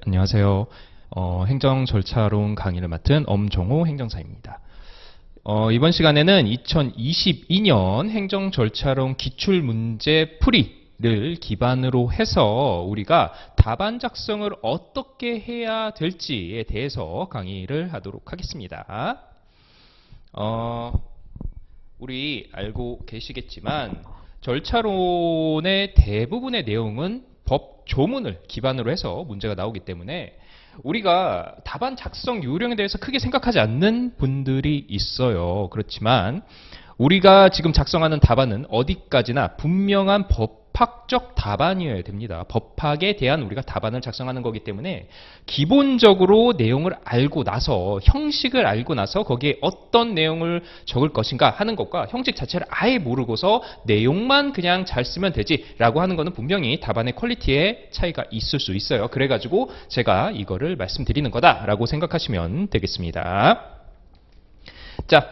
안녕하세요. 행정 절차론 강의를 맡은 엄정호 행정사입니다. 이번 시간에는 2022년 행정 절차론 기출문제 풀이를 기반으로 해서 우리가 답안 작성을 어떻게 해야 될지에 대해서 강의를 하도록 하겠습니다. 우리 알고 계시겠지만 절차론의 대부분의 내용은 법 조문을 기반으로 해서 문제가 나오기 때문에 우리가 답안 작성 요령에 대해서 크게 생각하지 않는 분들이 있어요. 그렇지만 우리가 지금 작성하는 답안은 어디까지나 분명한 법학적 답안이어야 됩니다. 법학에 대한 우리가 답안을 작성하는 거기 때문에 기본적으로 내용을 알고 나서, 형식을 알고 나서 거기에 어떤 내용을 적을 것인가 하는 것과 형식 자체를 아예 모르고서 내용만 그냥 잘 쓰면 되지라고 하는 거는 분명히 답안의 퀄리티에 차이가 있을 수 있어요. 그래가지고 제가 이거를 말씀드리는 거다라고 생각하시면 되겠습니다. 자,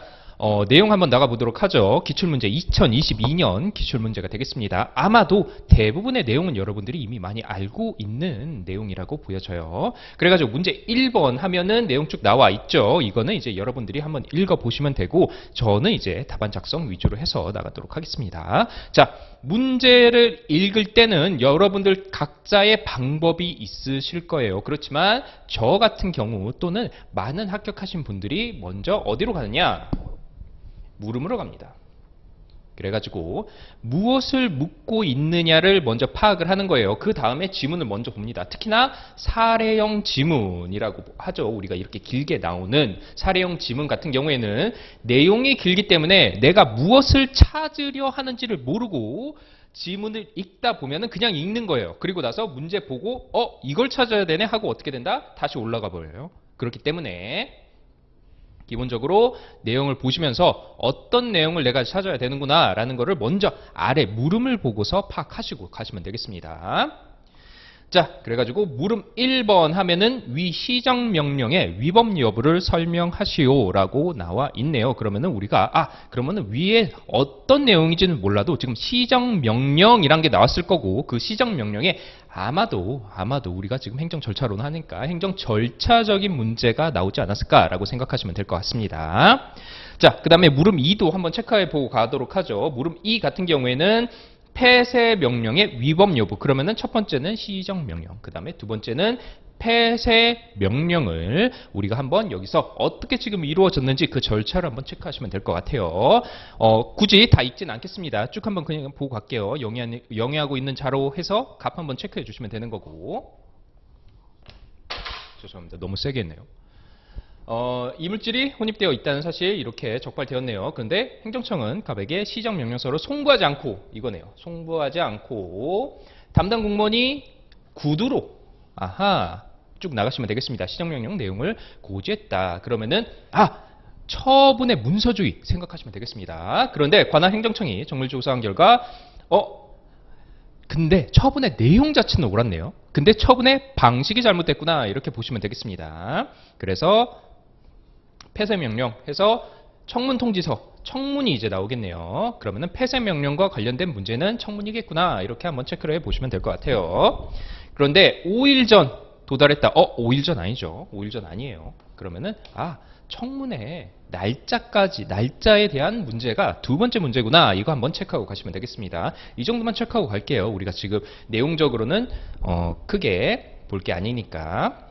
내용 한번 나가보도록 하죠. 기출문제 2022년 기출문제가 되겠습니다. 아마도 대부분의 내용은 여러분들이 이미 많이 알고 있는 내용이라고 보여져요. 그래가지고 문제 1번 하면은 내용 쭉 나와 있죠. 이거는 이제 여러분들이 한번 읽어보시면 되고 저는 이제 답안 작성 위주로 해서 나가도록 하겠습니다. 자, 문제를 읽을 때는 여러분들 각자의 방법이 있으실 거예요. 그렇지만 저 같은 경우 또는 많은 합격하신 분들이 먼저 어디로 가느냐? 물음으로 갑니다. 그래가지고 무엇을 묻고 있느냐를 먼저 파악을 하는 거예요. 그 다음에 지문을 먼저 봅니다. 특히나 사례형 지문이라고 하죠. 우리가 이렇게 길게 나오는 사례형 지문 같은 경우에는 내용이 길기 때문에 내가 무엇을 찾으려 하는지를 모르고 지문을 읽다 보면은 그냥 읽는 거예요. 그리고 나서 문제 보고 이걸 찾아야 되네 하고 어떻게 된다? 다시 올라가 버려요. 그렇기 때문에 기본적으로 내용을 보시면서 어떤 내용을 내가 찾아야 되는구나 라는 거를 먼저 아래 물음을 보고서 파악하시고 가시면 되겠습니다. 자, 그래가지고 물음 1번 하면은 위 시정명령의 위법 여부를 설명하시오 라고 나와 있네요. 그러면은 우리가 그러면은 위에 어떤 내용인지는 몰라도 지금 시정명령이란 게 나왔을 거고 그 시정명령에 아마도 우리가 지금 행정 절차론 하니까 행정 절차적인 문제가 나오지 않았을까라고 생각하시면 될 것 같습니다. 자, 그 다음에 물음 2도 한번 체크해 보고 가도록 하죠. 물음 2 같은 경우에는 폐쇄 명령의 위법 여부. 그러면은 첫 번째는 시정 명령, 그 다음에 두 번째는 폐쇄 명령을 우리가 한번 여기서 어떻게 지금 이루어졌는지 그 절차를 한번 체크하시면 될 것 같아요. 굳이 다 읽진 않겠습니다. 쭉 한번 그냥 보고 갈게요. 영위하고 있는 자로 해서 값 한번 체크해 주시면 되는 거고. 죄송합니다. 너무 세게 했네요. 이물질이 혼입되어 있다는 사실 이렇게 적발되었네요. 그런데 행정청은 갑에게 시정명령서를 송부하지 않고 이거네요. 송부하지 않고 담당 공무원이 구두로 쭉 나가시면 되겠습니다. 시정명령 내용을 고지했다. 그러면은 처분의 문서주의 생각하시면 되겠습니다. 그런데 관할 행정청이 정밀 조사한 결과 근데 처분의 내용 자체는 옳았네요. 근데 처분의 방식이 잘못됐구나 이렇게 보시면 되겠습니다. 그래서 폐쇄명령 해서 청문통지서, 청문이 이제 나오겠네요. 그러면은 폐쇄명령과 관련된 문제는 청문이겠구나 이렇게 한번 체크를 해보시면 될 것 같아요. 그런데 5일 전 도달했다. 5일 전 아니죠. 5일 전 아니에요. 그러면은 청문회 날짜에 대한 문제가 두 번째 문제구나. 이거 한번 체크하고 가시면 되겠습니다. 이 정도만 체크하고 갈게요. 우리가 지금 내용적으로는 크게 볼 게 아니니까.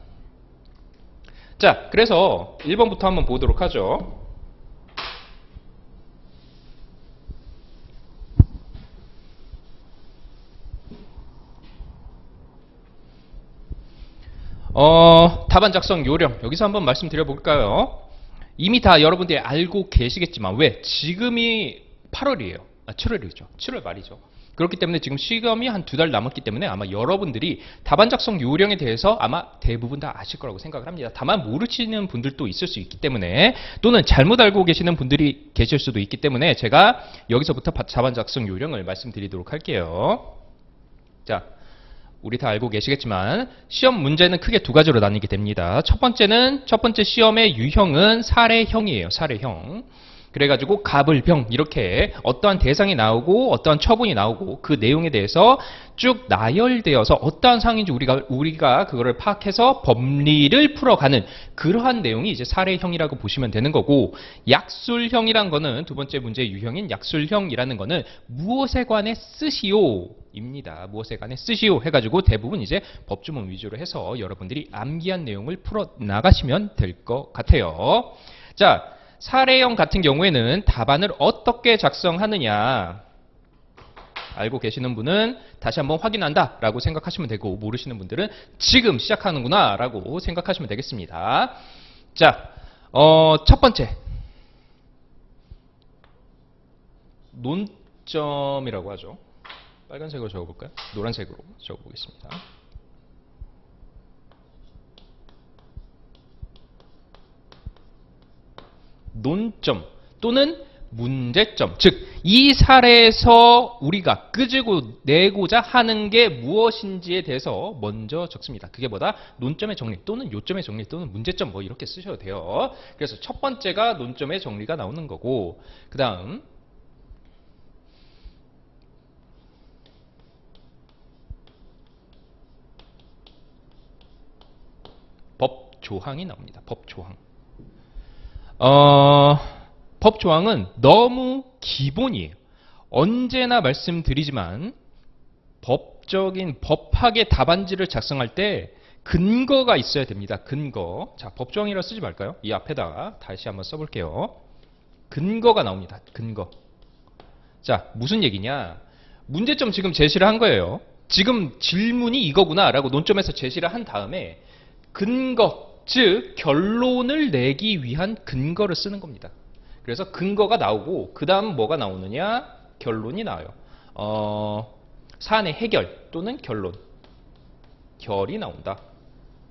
자, 그래서 1번부터 한번 보도록 하죠. 답안 작성 요령 여기서 한번 말씀드려 볼까요? 이미 다 여러분들이 알고 계시겠지만 왜? 지금이 8월이에요. 7월이죠. 7월 말이죠. 그렇기 때문에 지금 시험이 한 2달 남았기 때문에 아마 여러분들이 답안 작성 요령에 대해서 아마 대부분 다 아실 거라고 생각을 합니다. 다만 모르시는 분들도 있을 수 있기 때문에 또는 잘못 알고 계시는 분들이 계실 수도 있기 때문에 제가 여기서부터 답안 작성 요령을 말씀드리도록 할게요. 자, 우리 다 알고 계시겠지만 시험 문제는 크게 두 가지로 나뉘게 됩니다. 첫 번째 시험의 유형은 사례형이에요. 사례형. 그래가지고 갑을병 이렇게 어떠한 대상이 나오고 어떠한 처분이 나오고 그 내용에 대해서 쭉 나열되어서 어떠한 상황인지 우리가 그거를 파악해서 법리를 풀어가는 그러한 내용이 이제 사례형이라고 보시면 되는 거고, 약술형이란 거는 두 번째 문제의 유형인 약술형이라는 거는 무엇에 관해 쓰시오입니다. 무엇에 관해 쓰시오 해가지고 대부분 이제 법조문 위주로 해서 여러분들이 암기한 내용을 풀어 나가시면 될 것 같아요. 자, 사례형 같은 경우에는 답안을 어떻게 작성하느냐 알고 계시는 분은 다시 한번 확인한다 라고 생각하시면 되고, 모르시는 분들은 지금 시작하는구나 라고 생각하시면 되겠습니다. 자, 첫 번째 논점이라고 하죠. 빨간색으로 적어볼까요? 노란색으로 적어보겠습니다. 논점 또는 문제점, 즉 이 사례에서 우리가 끄집어 내고자 하는 게 무엇인지에 대해서 먼저 적습니다. 그게 뭐다? 논점의 정리 또는 요점의 정리 또는 문제점 뭐 이렇게 쓰셔도 돼요. 그래서 첫 번째가 논점의 정리가 나오는 거고, 그 다음 법조항이 나옵니다. 법조항. 법조항은 너무 기본이에요. 언제나 말씀드리지만 법적인 법학의 답안지를 작성할 때 근거가 있어야 됩니다. 근거. 자, 법조항이라 쓰지 말까요? 이 앞에다가 다시 한번 써볼게요. 근거가 나옵니다. 근거. 자, 무슨 얘기냐? 문제점 지금 제시를 한 거예요. 지금 질문이 이거구나 라고 논점에서 제시를 한 다음에 근거, 즉 결론을 내기 위한 근거를 쓰는 겁니다. 그래서 근거가 나오고 그 다음 뭐가 나오느냐? 결론이 나와요. 사안의 해결 또는 결론. 결이 나온다.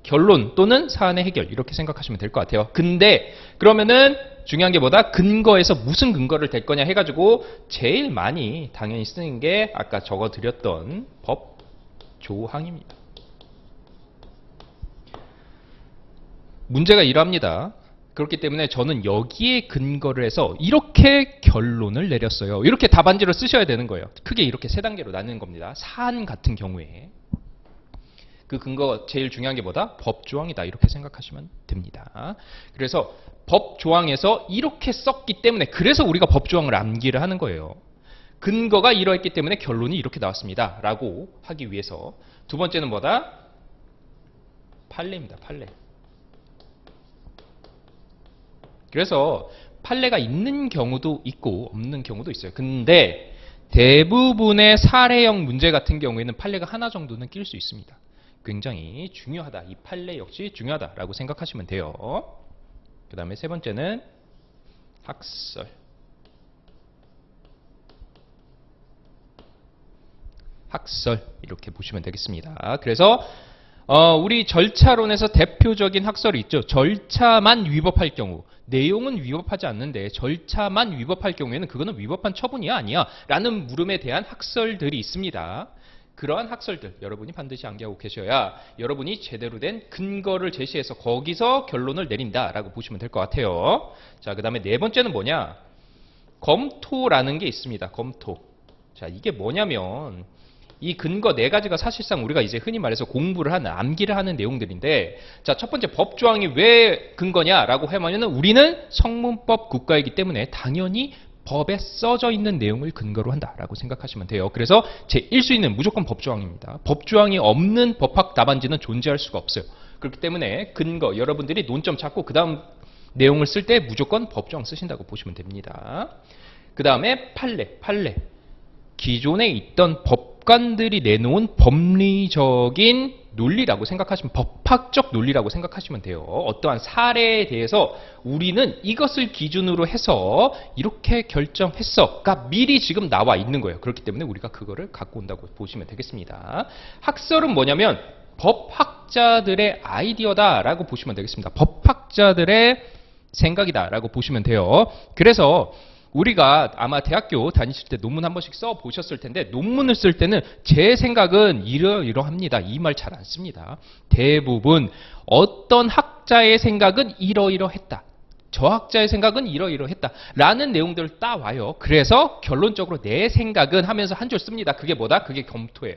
결론 또는 사안의 해결 이렇게 생각하시면 될 것 같아요. 근데 그러면은 중요한 게 뭐다? 근거에서 무슨 근거를 댈 거냐 해가지고 제일 많이 당연히 쓰는 게 아까 적어드렸던 법조항입니다. 문제가 이러합니다. 그렇기 때문에 저는 여기에 근거를 해서 이렇게 결론을 내렸어요. 이렇게 답안지를 쓰셔야 되는 거예요. 크게 이렇게 세 단계로 나누는 겁니다. 사안 같은 경우에 그 근거 제일 중요한 게 뭐다? 법조항이다. 이렇게 생각하시면 됩니다. 그래서 법조항에서 이렇게 썼기 때문에 그래서 우리가 법조항을 암기를 하는 거예요. 근거가 이러했기 때문에 결론이 이렇게 나왔습니다. 라고 하기 위해서. 두 번째는 뭐다? 판례입니다. 판례. 그래서 판례가 있는 경우도 있고 없는 경우도 있어요. 근데 대부분의 사례형 문제 같은 경우에는 판례가 하나 정도는 낄 수 있습니다. 굉장히 중요하다. 이 판례 역시 중요하다라고 생각하시면 돼요. 그 다음에 세 번째는 학설. 학설 이렇게 보시면 되겠습니다. 그래서 우리 절차론에서 대표적인 학설이 있죠. 절차만 위법할 경우, 내용은 위법하지 않는데 절차만 위법할 경우에는 그거는 위법한 처분이야 아니야 라는 물음에 대한 학설들이 있습니다. 그러한 학설들 여러분이 반드시 암기하고 계셔야 여러분이 제대로 된 근거를 제시해서 거기서 결론을 내린다라고 보시면 될 것 같아요. 자, 그 다음에 네 번째는 뭐냐? 검토라는 게 있습니다. 검토. 자, 이게 뭐냐면 이 근거 네 가지가 사실상 우리가 이제 흔히 말해서 공부를 하는, 암기를 하는 내용들인데, 자, 첫 번째 법조항이 왜 근거냐라고 하면은 우리는 성문법 국가이기 때문에 당연히 법에 써져 있는 내용을 근거로 한다라고 생각하시면 돼요. 그래서 제1수위는 무조건 법조항입니다. 법조항이 없는 법학 답안지는 존재할 수가 없어요. 그렇기 때문에 근거, 여러분들이 논점 찾고 그 다음 내용을 쓸 때 무조건 법조항 쓰신다고 보시면 됩니다. 그 다음에 판례. 기존에 있던 법관들이 내놓은 법리적인 논리라고 생각하시면, 법학적 논리라고 생각하시면 돼요. 어떠한 사례에 대해서 우리는 이것을 기준으로 해서 이렇게 결정했어가 미리 지금 나와 있는 거예요. 그렇기 때문에 우리가 그거를 갖고 온다고 보시면 되겠습니다. 학설은 뭐냐면 법학자들의 아이디어다라고 보시면 되겠습니다. 법학자들의 생각이다라고 보시면 돼요. 그래서 우리가 아마 대학교 다니실 때 논문 한 번씩 써 보셨을 텐데, 논문을 쓸 때는 제 생각은 이러이러합니다. 이 말 잘 안 씁니다. 대부분 어떤 학자의 생각은 이러이러했다. 저 학자의 생각은 이러이러했다 라는 내용들을 따와요. 그래서 결론적으로 내 생각은 하면서 한 줄 씁니다. 그게 뭐다? 그게 검토예요.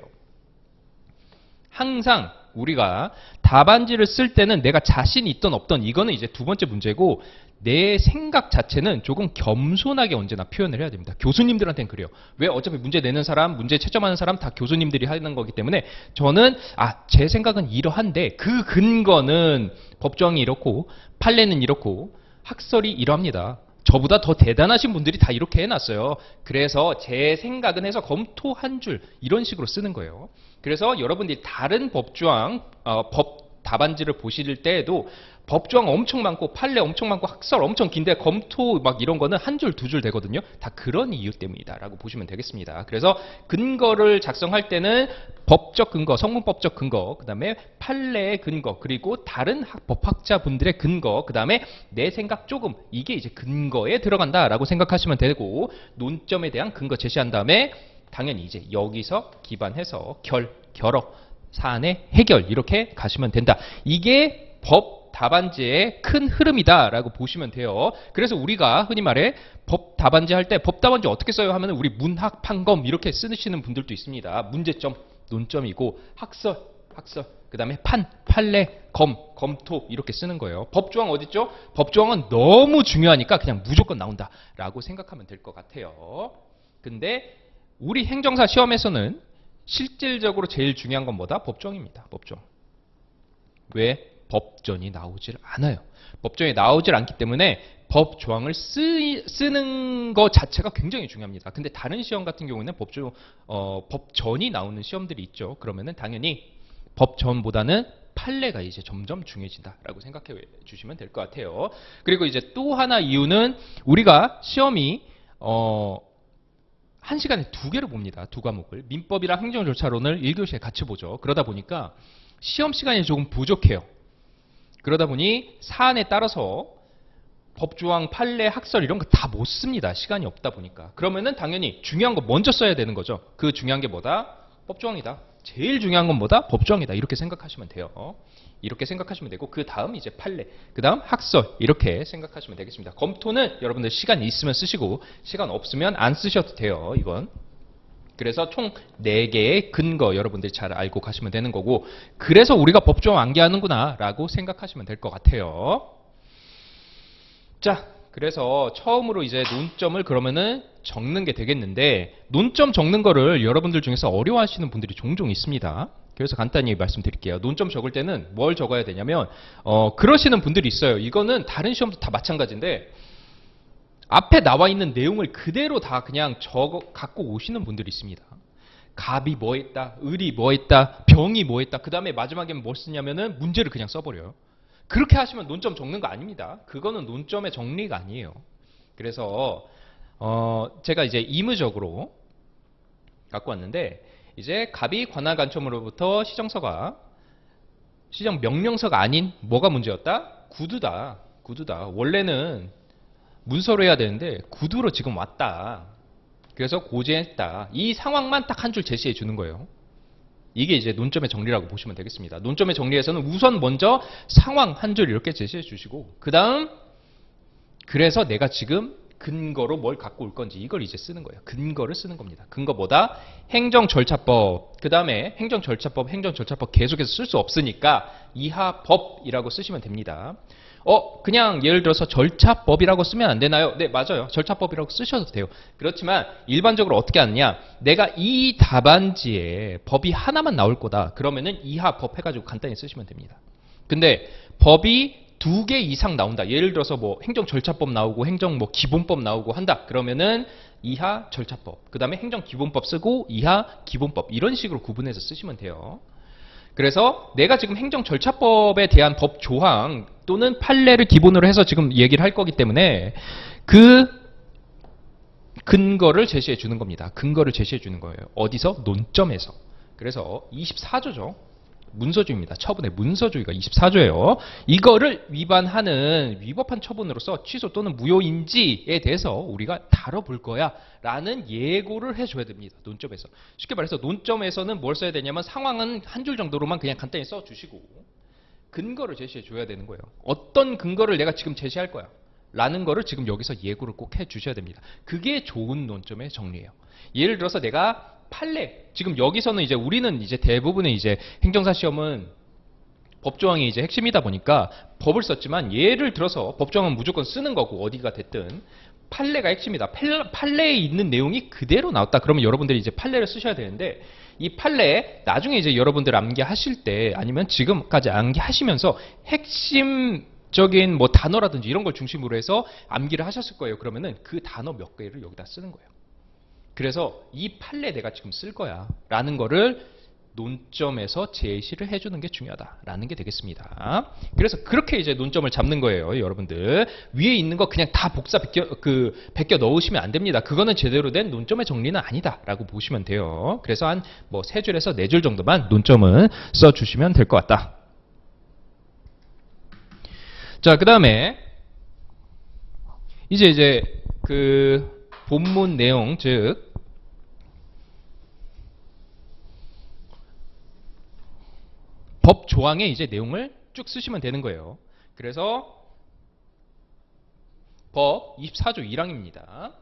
항상 우리가 답안지를 쓸 때는 내가 자신이 있던 없던 이거는 이제 두 번째 문제고, 내 생각 자체는 조금 겸손하게 언제나 표현을 해야 됩니다. 교수님들한테는 그래요. 왜? 어차피 문제 내는 사람, 문제 채점하는 사람 다 교수님들이 하는 거기 때문에 저는 제 생각은 이러한데 그 근거는 법정이 이렇고 판례는 이렇고 학설이 이러합니다. 저보다 더 대단하신 분들이 다 이렇게 해놨어요. 그래서 제 생각은 해서 검토 한 줄 이런 식으로 쓰는 거예요. 그래서 여러분들이 다른 법조항, 법 답안지를 보실 때에도 법조항 엄청 많고 판례 엄청 많고 학설 엄청 긴데 검토 막 이런 거는 한 줄, 두 줄 되거든요. 다 그런 이유 때문이다 라고 보시면 되겠습니다. 그래서 근거를 작성할 때는 법적 근거, 성문법적 근거, 그 다음에 판례의 근거, 그리고 다른 법학자분들의 근거, 그 다음에 내 생각 조금, 이게 이제 근거에 들어간다라고 생각하시면 되고, 논점에 대한 근거 제시한 다음에 당연히 이제 여기서 기반해서 결어, 사안의 해결 이렇게 가시면 된다. 이게 법 답안지의 큰 흐름이다라고 보시면 돼요. 그래서 우리가 흔히 말해 법 답안지 할 때 법 답안지 어떻게 써요 하면 우리 문학 판검 이렇게 쓰시는 분들도 있습니다. 문제점, 논점이고 학설, 그 다음에 판례, 검토 이렇게 쓰는 거예요. 법조항 어딨죠? 법조항은 너무 중요하니까 그냥 무조건 나온다라고 생각하면 될 것 같아요. 근데 우리 행정사 시험에서는 실질적으로 제일 중요한 건 뭐다? 법조항입니다. 법조항. 왜? 법전이 나오질 않아요. 법전이 나오질 않기 때문에 법조항을 쓰는 것 자체가 굉장히 중요합니다. 근데 다른 시험 같은 경우는 법전이 나오는 시험들이 있죠. 그러면은 당연히 법전보다는 판례가 이제 점점 중요해진다라고 생각해 주시면 될 것 같아요. 그리고 이제 또 하나 이유는 우리가 시험이 한 시간에 두 개를 봅니다. 두 과목을. 민법이랑 행정절차론을 1교시에 같이 보죠. 그러다 보니까 시험 시간이 조금 부족해요. 그러다 보니 사안에 따라서 법조항, 판례, 학설 이런 거 다 못 씁니다. 시간이 없다 보니까. 그러면은 당연히 중요한 거 먼저 써야 되는 거죠. 그 중요한 게 뭐다? 법조항이다. 제일 중요한 건 뭐다? 법조항이다. 이렇게 생각하시면 돼요. 이렇게 생각하시면 되고 그 다음 이제 판례, 그 다음 학설 이렇게 생각하시면 되겠습니다. 검토는 여러분들 시간이 있으면 쓰시고 시간 없으면 안 쓰셔도 돼요. 이건. 그래서 총 4개의 근거 여러분들이 잘 알고 가시면 되는 거고, 그래서 우리가 법조항 암기하는구나 라고 생각하시면 될 것 같아요. 자, 그래서 처음으로 이제 논점을 그러면은 적는 게 되겠는데, 논점 적는 거를 여러분들 중에서 어려워하시는 분들이 종종 있습니다. 그래서 간단히 말씀드릴게요. 논점 적을 때는 뭘 적어야 되냐면 그러시는 분들이 있어요. 이거는 다른 시험도 다 마찬가지인데 앞에 나와 있는 내용을 그대로 다 그냥 갖고 오시는 분들이 있습니다. 갑이 뭐 했다, 을이 뭐 했다, 병이 뭐 했다, 그 다음에 마지막에 뭐 쓰냐면은 문제를 그냥 써버려요. 그렇게 하시면 논점 적는 거 아닙니다. 그거는 논점의 정리가 아니에요. 그래서 제가 이제 임의적으로 갖고 왔는데, 이제 갑이 관할 간첨으로부터 시정서가 시정 명령서가 아닌 뭐가 문제였다? 구두다. 원래는 문서로 해야 되는데 구두로 지금 왔다. 그래서 고지했다. 이 상황만 딱 한 줄 제시해 주는 거예요. 이게 이제 논점의 정리라고 보시면 되겠습니다. 논점의 정리에서는 우선 먼저 상황 한 줄 이렇게 제시해 주시고, 그 다음 그래서 내가 지금 근거로 뭘 갖고 올 건지 이걸 이제 쓰는 거예요. 근거를 쓰는 겁니다. 근거 뭐다? 행정절차법. 그 다음에 행정절차법 계속해서 쓸 수 없으니까 이하법이라고 쓰시면 됩니다. 그냥 예를 들어서 절차법이라고 쓰면 안 되나요? 네, 맞아요. 절차법이라고 쓰셔도 돼요. 그렇지만 일반적으로 어떻게 하느냐? 내가 이 답안지에 법이 하나만 나올 거다. 그러면은 이하법 해가지고 간단히 쓰시면 됩니다. 근데 법이 2개 이상 나온다. 예를 들어서 뭐 행정절차법 나오고 행정 뭐 기본법 나오고 한다. 그러면은 이하 절차법, 그 다음에 행정기본법 쓰고 이하 기본법 이런 식으로 구분해서 쓰시면 돼요. 그래서 내가 지금 행정절차법에 대한 법 조항 또는 판례를 기본으로 해서 지금 얘기를 할 거기 때문에 그 근거를 제시해 주는 겁니다. 근거를 제시해 주는 거예요. 어디서? 논점에서. 그래서 24조죠. 문서주의입니다. 처분의 문서주의가 24조예요. 이거를 위법한 처분으로서 취소 또는 무효인지에 대해서 우리가 다뤄볼 거야 라는 예고를 해줘야 됩니다. 논점에서. 쉽게 말해서 논점에서는 뭘 써야 되냐면 상황은 한 줄 정도로만 그냥 간단히 써주시고 근거를 제시해 줘야 되는 거예요. 어떤 근거를 내가 지금 제시할 거야. 라는 거를 지금 여기서 예고를 꼭 해주셔야 됩니다. 그게 좋은 논점의 정리예요. 예를 들어서 내가 판례, 지금 여기서는 이제 우리는 이제 대부분의 이제 행정사 시험은 법조항이 이제 핵심이다 보니까 법을 썼지만 예를 들어서 법조항은 무조건 쓰는 거고 어디가 됐든 판례가 핵심이다. 판례에 있는 내용이 그대로 나왔다. 그러면 여러분들이 이제 판례를 쓰셔야 되는데 이 판례 나중에 이제 여러분들 암기하실 때 아니면 지금까지 암기하시면서 핵심적인 뭐 단어라든지 이런 걸 중심으로 해서 암기를 하셨을 거예요. 그러면은 그 단어 몇 개를 여기다 쓰는 거예요. 그래서 이 판례 내가 지금 쓸 거야 라는 거를 논점에서 제시를 해주는 게 중요하다라는 게 되겠습니다. 그래서 그렇게 이제 논점을 잡는 거예요, 여러분들. 위에 있는 거 그냥 다 복사 베껴 넣으시면 안 됩니다. 그거는 제대로 된 논점의 정리는 아니다라고 보시면 돼요. 그래서 한 뭐 3줄에서 4줄 정도만 논점은 써주시면 될 것 같다. 자, 그 다음에 이제 그 본문 내용, 즉 법 조항의 이제 내용을 쭉 쓰시면 되는 거예요. 그래서 법 24조 1항입니다.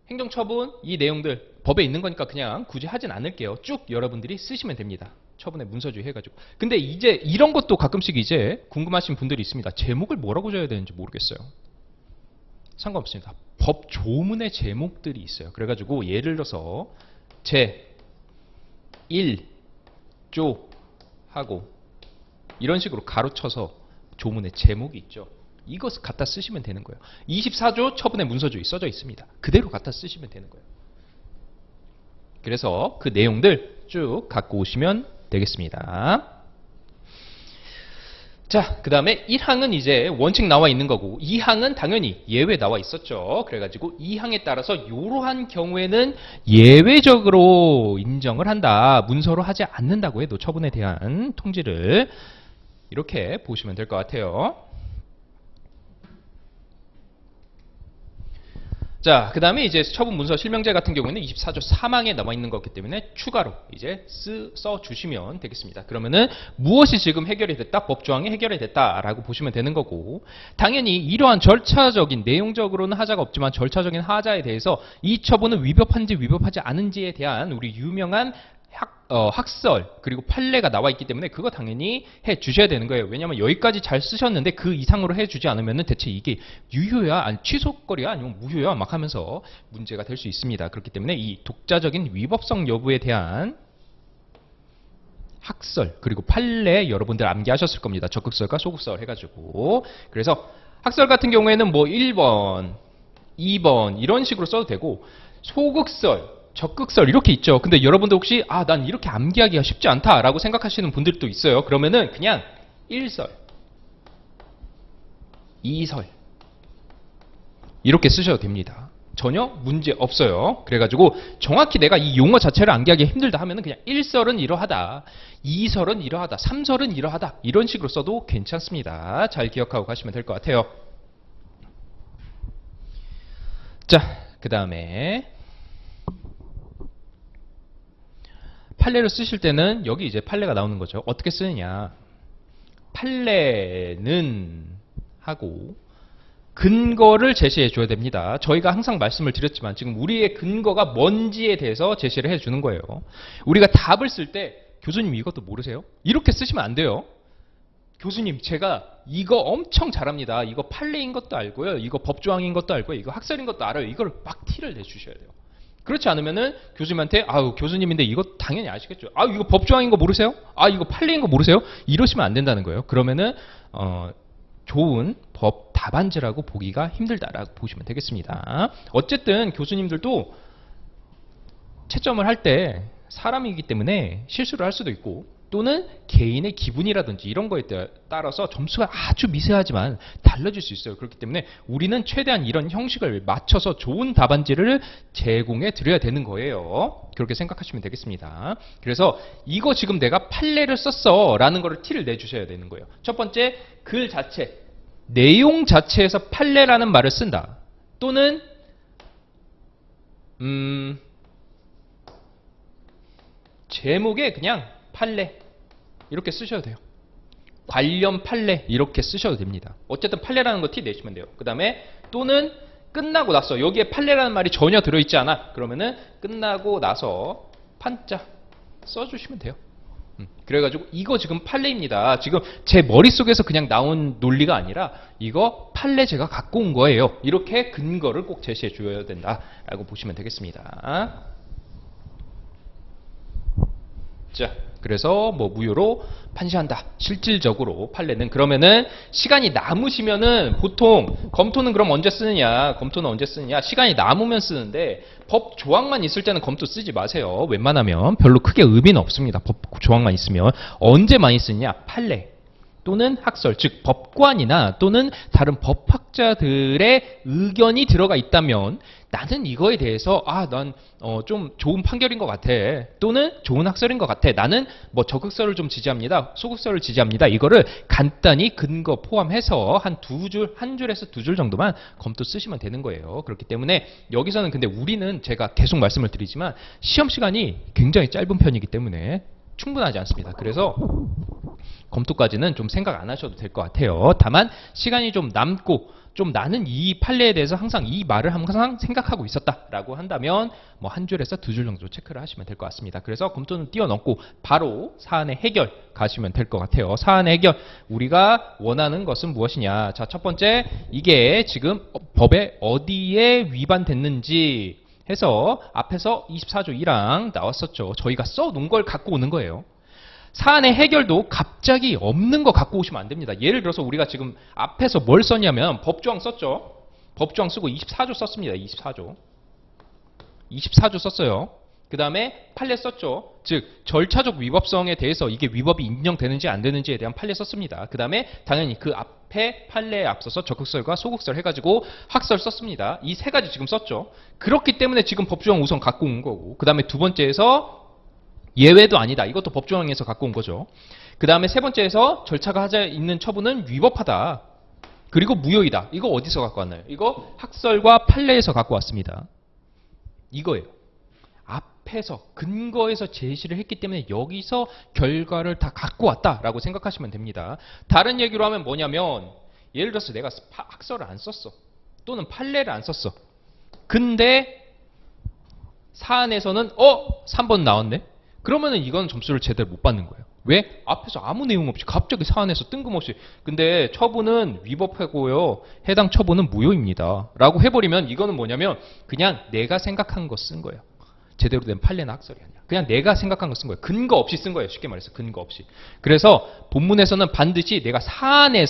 행정처분 이 내용들 법에 있는 거니까 그냥 굳이 하진 않을게요. 쭉 여러분들이 쓰시면 됩니다. 처분의 문서주의 해가지고. 근데 이제 이런 것도 가끔씩 이제 궁금하신 분들이 있습니다. 제목을 뭐라고 줘야 되는지 모르겠어요. 상관없습니다. 법 조문의 제목들이 있어요. 그래가지고 예를 들어서 제 1조 하고 이런 식으로 가로쳐서 조문의 제목이 있죠. 이것을 갖다 쓰시면 되는 거예요. 24조 처분의 문서주의 써져 있습니다. 그대로 갖다 쓰시면 되는 거예요. 그래서 그 내용들 쭉 갖고 오시면 되겠습니다. 자, 그 다음에 1항은 이제 원칙 나와 있는 거고 2항은 당연히 예외 나와 있었죠. 그래가지고 2항에 따라서 이러한 경우에는 예외적으로 인정을 한다. 문서로 하지 않는다고 해도 처분에 대한 통지를 이렇게 보시면 될 것 같아요. 자, 그 다음에 이제 처분 문서 실명제 같은 경우에는 24조 3항에 남아 있는 거기 때문에 추가로 이제 써주시면 되겠습니다. 그러면은 무엇이 지금 해결이 됐다? 법조항이 해결이 됐다라고 보시면 되는 거고, 당연히 이러한 절차적인 내용적으로는 하자가 없지만 절차적인 하자에 대해서 이 처분은 위법한지 위법하지 않은지에 대한 우리 유명한 학설 그리고 판례가 나와 있기 때문에 그거 당연히 해 주셔야 되는 거예요. 왜냐하면 여기까지 잘 쓰셨는데 그 이상으로 해 주지 않으면 대체 이게 유효야 아니 취소거리야 아니면 무효야 막 하면서 문제가 될 수 있습니다. 그렇기 때문에 이 독자적인 위법성 여부에 대한 학설 그리고 판례 여러분들 암기하셨을 겁니다. 적극설과 소극설 해가지고. 그래서 학설 같은 경우에는 뭐 1번 2번 이런 식으로 써도 되고, 소극설 적극설 이렇게 있죠. 근데 여러분들 혹시 난 이렇게 암기하기가 쉽지 않다라고 생각하시는 분들도 있어요. 그러면은 그냥 1설, 2설 이렇게 쓰셔도 됩니다. 전혀 문제 없어요. 그래가지고 정확히 내가 이 용어 자체를 암기하기 힘들다 하면은 그냥 1설은 이러하다, 2설은 이러하다, 3설은 이러하다 이런 식으로 써도 괜찮습니다. 잘 기억하고 가시면 될 것 같아요. 자, 그 다음에 판례를 쓰실 때는 여기 이제 판례가 나오는 거죠. 어떻게 쓰느냐. 판례는 하고 근거를 제시해 줘야 됩니다. 저희가 항상 말씀을 드렸지만 지금 우리의 근거가 뭔지에 대해서 제시를 해 주는 거예요. 우리가 답을 쓸 때 교수님 이것도 모르세요? 이렇게 쓰시면 안 돼요. 교수님 제가 이거 엄청 잘합니다. 이거 판례인 것도 알고요. 이거 법조항인 것도 알고요. 이거 학설인 것도 알아요. 이걸 막 티를 내주셔야 돼요. 그렇지 않으면은 교수님한테 교수님인데 이거 당연히 아시겠죠. 이거 법조항인 거 모르세요? 이거 판례인 거 모르세요? 이러시면 안 된다는 거예요. 그러면은 좋은 법 답안지라고 보기가 힘들다라고 보시면 되겠습니다. 어쨌든 교수님들도 채점을 할 때 사람이기 때문에 실수를 할 수도 있고 또는 개인의 기분이라든지 이런 거에 따라서 점수가 아주 미세하지만 달라질 수 있어요. 그렇기 때문에 우리는 최대한 이런 형식을 맞춰서 좋은 답안지를 제공해 드려야 되는 거예요. 그렇게 생각하시면 되겠습니다. 그래서 이거 지금 내가 판례를 썼어 라는 거를 티를 내주셔야 되는 거예요. 첫 번째, 글 자체, 내용 자체에서 판례라는 말을 쓴다. 또는 제목에 그냥 판례 이렇게 쓰셔도 돼요. 관련 판례 이렇게 쓰셔도 됩니다. 어쨌든 판례라는 거 티 내시면 돼요. 그 다음에 또는 끝나고 나서 여기에 판례라는 말이 전혀 들어있지 않아. 그러면은 끝나고 나서 판자 써주시면 돼요. 그래가지고 이거 지금 판례입니다. 지금 제 머릿속에서 그냥 나온 논리가 아니라 이거 판례 제가 갖고 온 거예요. 이렇게 근거를 꼭 제시해 줘야 된다라고 보시면 되겠습니다. 자, 그래서 뭐 무효로 판시한다. 실질적으로 판례는 그러면은 시간이 남으시면은 보통 검토는 그럼 언제 쓰느냐? 검토는 언제 쓰느냐? 시간이 남으면 쓰는데 법 조항만 있을 때는 검토 쓰지 마세요. 웬만하면 별로 크게 의미는 없습니다. 법 조항만 있으면 언제 많이 쓰느냐? 판례 또는 학설, 즉 법관이나 또는 다른 법학자들의 의견이 들어가 있다면 나는 이거에 대해서 난 좀 좋은 판결인 것 같아. 또는 좋은 학설인 것 같아. 나는 뭐 적극설을 좀 지지합니다. 소극설을 지지합니다. 이거를 간단히 근거 포함해서 한 줄에서 두 줄 정도만 검토 쓰시면 되는 거예요. 그렇기 때문에 여기서는 근데 우리는 제가 계속 말씀을 드리지만 시험 시간이 굉장히 짧은 편이기 때문에 충분하지 않습니다. 그래서 검토까지는 좀 생각 안 하셔도 될 것 같아요. 다만 시간이 좀 남고 좀 나는 이 판례에 대해서 항상 이 말을 항상 생각하고 있었다라고 한다면 뭐 한 줄에서 두 줄 정도 체크를 하시면 될 것 같습니다. 그래서 검토는 뛰어넘고 바로 사안의 해결 가시면 될 것 같아요. 사안의 해결 우리가 원하는 것은 무엇이냐. 자, 첫 번째 이게 지금 법에 어디에 위반됐는지 해서 앞에서 24조 1항 나왔었죠. 저희가 써놓은 걸 갖고 오는 거예요. 사안의 해결도 갑자기 없는 거 갖고 오시면 안 됩니다. 예를 들어서 우리가 지금 앞에서 뭘 썼냐면 법조항 썼죠. 법조항 쓰고 24조 썼습니다. 24조 썼어요. 그 다음에 판례 썼죠. 즉 절차적 위법성에 대해서 이게 위법이 인정되는지 안 되는지에 대한 판례 썼습니다. 그 다음에 당연히 그 앞에 판례에 앞서서 적극설과 소극설 해가지고 학설 썼습니다. 이 세 가지 지금 썼죠. 그렇기 때문에 지금 법조항 우선 갖고 온 거고 그 다음에 두 번째에서 예외도 아니다. 이것도 법조항에서 갖고 온 거죠. 그 다음에 세 번째에서 절차가 하자 있는 처분은 위법하다. 그리고 무효이다. 이거 어디서 갖고 왔나요? 이거 학설과 판례에서 갖고 왔습니다. 이거예요. 앞에서 근거에서 제시를 했기 때문에 여기서 결과를 다 갖고 왔다라고 생각하시면 됩니다. 다른 얘기로 하면 뭐냐면 예를 들어서 내가 학설을 안 썼어. 또는 판례를 안 썼어. 근데 사안에서는 3번 나왔네. 그러면은 이건 점수를 제대로 못 받는 거예요. 왜? 앞에서 아무 내용 없이 갑자기 사안에서 뜬금없이 근데 처분은 위법하고요. 해당 처분은 무효입니다. 라고 해버리면 이거는 뭐냐면 그냥 내가 생각한 거 쓴 거예요. 제대로 된 판례나 학설이 아니라. 그냥 내가 생각한 거 쓴 거예요. 근거 없이 쓴 거예요. 쉽게 말해서 근거 없이. 그래서 본문에서는 반드시 내가 사안의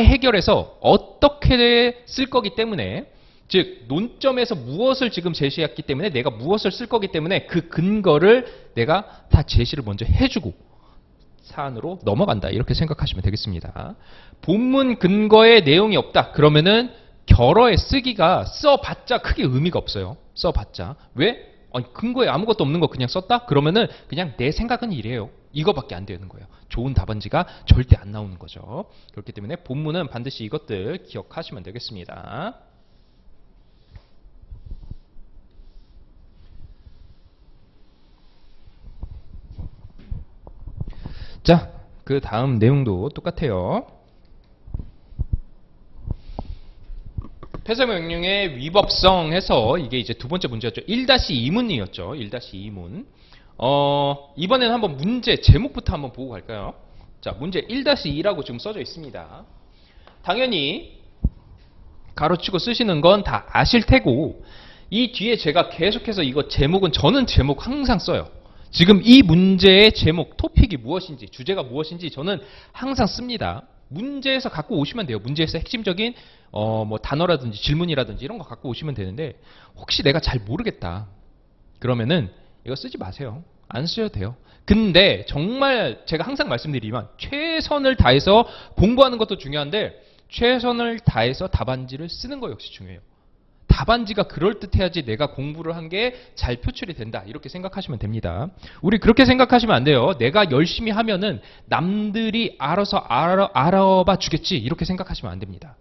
해결에서 어떻게 쓸 거기 때문에 즉 논점에서 무엇을 지금 제시했기 때문에 내가 무엇을 쓸 거기 때문에 그 근거를 내가 다 제시를 먼저 해주고 사안으로 넘어간다. 이렇게 생각하시면 되겠습니다. 본문 근거에 내용이 없다. 그러면은 결어에 쓰기가 써봤자 크게 의미가 없어요. 써봤자. 왜? 근거에 아무것도 없는 거 그냥 썼다? 그러면은 그냥 내 생각은 이래요. 이거밖에 안 되는 거예요. 좋은 답안지가 절대 안 나오는 거죠. 그렇기 때문에 본문은 반드시 이것들 기억하시면 되겠습니다. 자, 그 다음 내용도 똑같아요. 폐쇄명령의 위법성 해서 이게 이제 두 번째 문제였죠. 1-2문이었죠. 1-2문. 이번에는 한번 문제 제목부터 한번 보고 갈까요? 자, 문제 1-2라고 지금 써져 있습니다. 당연히 가로치고 쓰시는 건 다 아실 테고 이 뒤에 제가 계속해서 이거 제목은 저는 제목 항상 써요. 지금 이 문제의 제목, 토픽이 무엇인지, 주제가 무엇인지 저는 항상 씁니다. 문제에서 갖고 오시면 돼요. 문제에서 핵심적인 뭐 단어라든지 질문이라든지 이런 거 갖고 오시면 되는데 혹시 내가 잘 모르겠다. 그러면은 이거 쓰지 마세요. 안 쓰셔도 돼요. 근데 정말 제가 항상 말씀드리지만 최선을 다해서 공부하는 것도 중요한데 최선을 다해서 답안지를 쓰는 거 역시 중요해요. 답안지가 그럴듯해야지 내가 공부를 한 게 잘 표출이 된다. 이렇게 생각하시면 됩니다. 우리 그렇게 생각하시면 안 돼요. 내가 열심히 하면은 남들이 알아서 알아봐 주겠지. 이렇게 생각하시면 안 됩니다.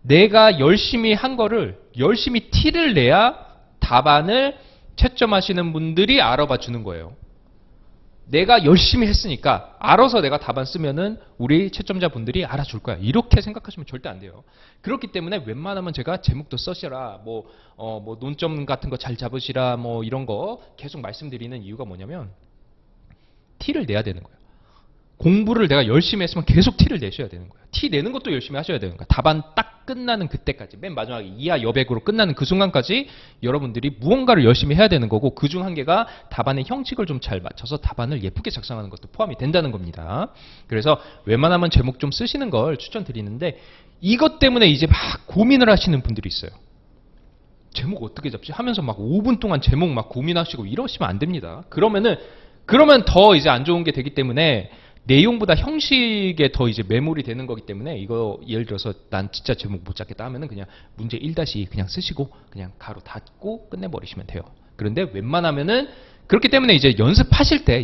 내가 열심히 한 거를 열심히 티를 내야 답안을 채점하시는 분들이 알아봐 주는 거예요. 내가 열심히 했으니까 알아서 내가 답안 쓰면은 우리 채점자분들이 알아줄 거야. 이렇게 생각하시면 절대 안 돼요. 그렇기 때문에 웬만하면 제가 제목도 써시라, 뭐 논점 같은 거 잘 잡으시라, 뭐 이런 거 계속 말씀드리는 이유가 뭐냐면 티를 내야 되는 거예요. 공부를 내가 열심히 했으면 계속 티를 내셔야 되는 거예요. 티 내는 것도 열심히 하셔야 되는 거예요. 답안 딱 끝나는 그때까지, 맨 마지막에 이하 여백으로 끝나는 그 순간까지 여러분들이 무언가를 열심히 해야 되는 거고, 그중 한 개가 답안의 형식을 좀 잘 맞춰서 답안을 예쁘게 작성하는 것도 포함이 된다는 겁니다. 그래서 웬만하면 제목 좀 쓰시는 걸 추천드리는데, 이것 때문에 이제 막 고민을 하시는 분들이 있어요. 제목 어떻게 잡지? 하면서 막 5분 동안 제목 막 고민하시고 이러시면 안 됩니다. 그러면 더 이제 안 좋은 게 되기 때문에 내용보다 형식에 더 이제 매몰이 되는 거기 때문에, 이거 예를 들어서 난 진짜 제목 못 잡겠다 하면은 그냥 문제 1-2 그냥 쓰시고 그냥 가로 닫고 끝내버리시면 돼요. 그런데 웬만하면은, 그렇기 때문에 이제 연습하실 때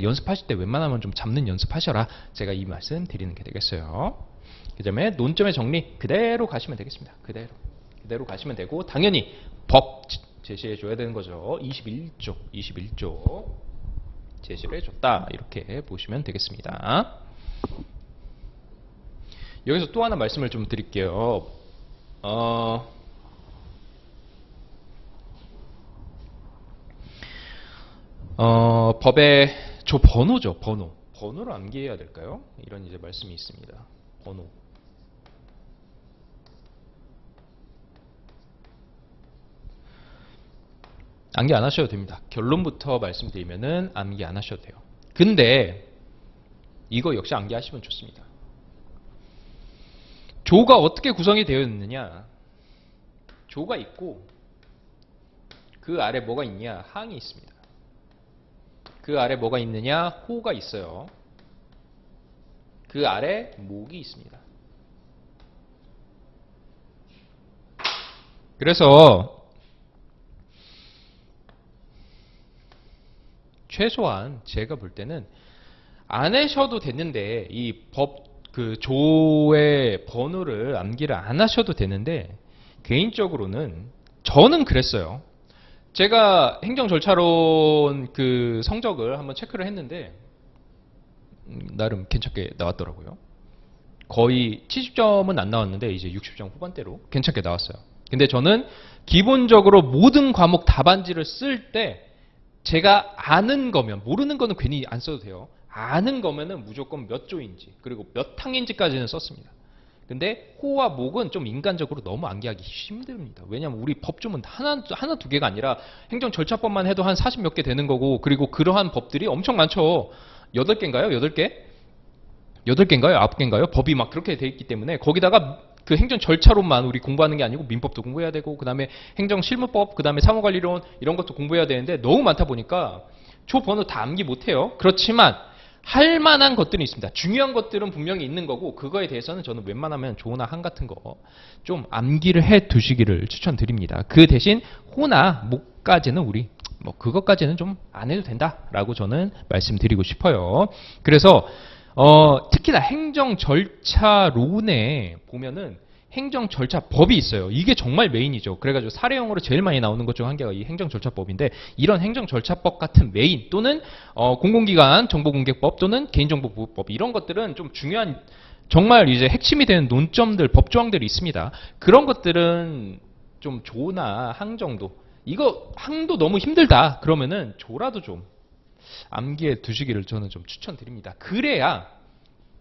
웬만하면 좀 잡는 연습하셔라. 제가 이 말씀 드리는 게 되겠어요. 그 다음에 논점의 정리 그대로 가시면 되겠습니다. 그대로 가시면 되고, 당연히 법 제시해 줘야 되는 거죠. 21조 제시를 해줬다. 이렇게 보시면 되겠습니다. 여기서 또 하나 말씀을 좀 드릴게요. 법의 조 번호죠. 번호를 암기해야 될까요? 이런 이제 말씀이 있습니다. 번호. 암기 안 하셔도 됩니다. 결론부터 말씀드리면은 암기 안 하셔도 돼요. 근데 이거 역시 암기하시면 좋습니다. 조가 어떻게 구성이 되어 있느냐? 조가 있고 그 아래 뭐가 있냐? 항이 있습니다. 그 아래 뭐가 있느냐? 호가 있어요. 그 아래 목이 있습니다. 그래서 최소한 제가 볼 때는 안 하셔도 됐는데, 이 법 그 조의 번호를 암기를 안 하셔도 되는데, 개인적으로는 저는 그랬어요. 제가 행정절차론 그 성적을 한번 체크를 했는데 나름 괜찮게 나왔더라고요. 거의 70점은 안 나왔는데 이제 60점 후반대로 괜찮게 나왔어요. 근데 저는 기본적으로 모든 과목 답안지를 쓸 때 제가 아는 거면, 모르는 거는 괜히 안 써도 돼요. 아는 거면은 무조건 몇 조인지, 그리고 몇 항인지까지는 썼습니다. 근데 호와 목은 좀 인간적으로 너무 암기하기 힘듭니다. 왜냐하면 우리 법조문 하나 두 개가 아니라 행정절차법만 해도 한 40 몇 개 되는 거고, 그리고 그러한 법들이 엄청 많죠. 8개인가요? 8개? 8개인가요? 9개인가요? 법이 막 그렇게 돼 있기 때문에, 거기다가 그 행정절차론만 우리 공부하는 게 아니고 민법도 공부해야 되고, 그 다음에 행정실무법, 그 다음에 사무관리론 이런 것도 공부해야 되는데 너무 많다 보니까 조 번호 다 암기 못해요. 그렇지만 할 만한 것들이 있습니다. 중요한 것들은 분명히 있는 거고, 그거에 대해서는 저는 웬만하면 조나 항 같은 거 좀 암기를 해 두시기를 추천드립니다. 그 대신 호나 목까지는 우리 그것까지는 좀 안 해도 된다라고 저는 말씀드리고 싶어요. 그래서 특히나 행정절차론에 보면은 행정절차법이 있어요. 이게 정말 메인이죠. 그래가지고 사례형으로 제일 많이 나오는 것 중 한 개가 이 행정절차법인데, 이런 행정절차법 같은 메인 또는 공공기관 정보공개법 또는 개인정보보호법, 이런 것들은 좀 중요한, 정말 이제 핵심이 되는 논점들, 법조항들이 있습니다. 그런 것들은 좀 조나 항 정도, 이거 항도 너무 힘들다 그러면은 조라도 좀 암기해 두시기를 저는 좀 추천드립니다. 그래야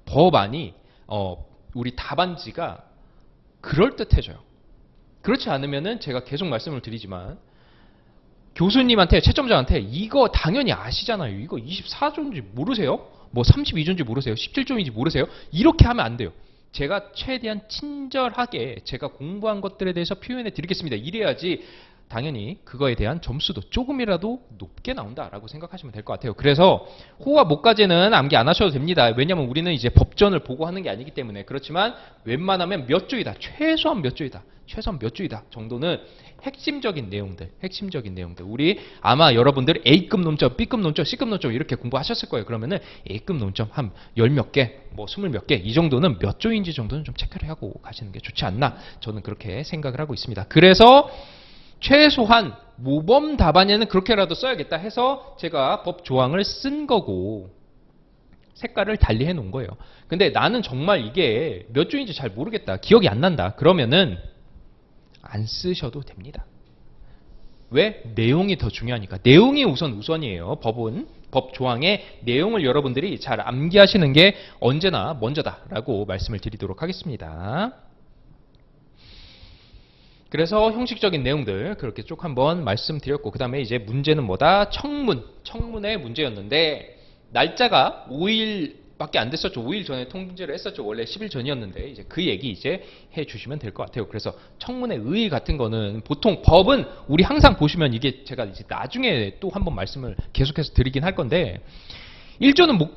법안이 우리 답안지가 그럴듯해져요. 그렇지 않으면은 제가 계속 말씀을 드리지만, 교수님한테, 채점자한테 이거 당연히 아시잖아요. 이거 24조인지 모르세요? 뭐 32조인지 모르세요? 17조인지 모르세요? 이렇게 하면 안 돼요. 제가 최대한 친절하게 제가 공부한 것들에 대해서 표현해 드리겠습니다. 이래야지 당연히 그거에 대한 점수도 조금이라도 높게 나온다라고 생각하시면 될 것 같아요. 그래서 호와 목까지는 암기 안 하셔도 됩니다. 왜냐하면 우리는 이제 법전을 보고 하는 게 아니기 때문에. 그렇지만 웬만하면 몇 조이다, 최소한 몇 조이다 정도는 핵심적인 내용들, 우리 아마 여러분들 A급 논점, B급 논점, C급 논점 이렇게 공부하셨을 거예요. 그러면은 A급 논점 한 10몇 개, 뭐 20몇 개, 이 정도는 몇 조인지 정도는 좀 체크를 하고 가시는 게 좋지 않나, 저는 그렇게 생각을 하고 있습니다. 그래서 최소한 모범 답안에는 그렇게라도 써야겠다 해서 제가 법 조항을 쓴 거고, 색깔을 달리 해 놓은 거예요. 근데 나는 정말 이게 몇 조인지 잘 모르겠다. 기억이 안 난다. 그러면은 안 쓰셔도 됩니다. 왜? 내용이 더 중요하니까. 내용이 우선이에요. 법 조항의 내용을 여러분들이 잘 암기하시는 게 언제나 먼저다라고 말씀을 드리도록 하겠습니다. 그래서 형식적인 내용들 그렇게 쭉 한번 말씀드렸고, 그 다음에 이제 문제는 뭐다? 청문의 문제였는데 날짜가 5일밖에 안 됐었죠. 5일 전에 통지를 했었죠. 원래 10일 전이었는데 이제 그 얘기 이제 해주시면 될 것 같아요. 그래서 청문의 의 같은 거는 보통 법은 우리 항상 보시면 이게 제가 이제 나중에 또 한번 말씀을 계속해서 드리긴 할 건데 1조는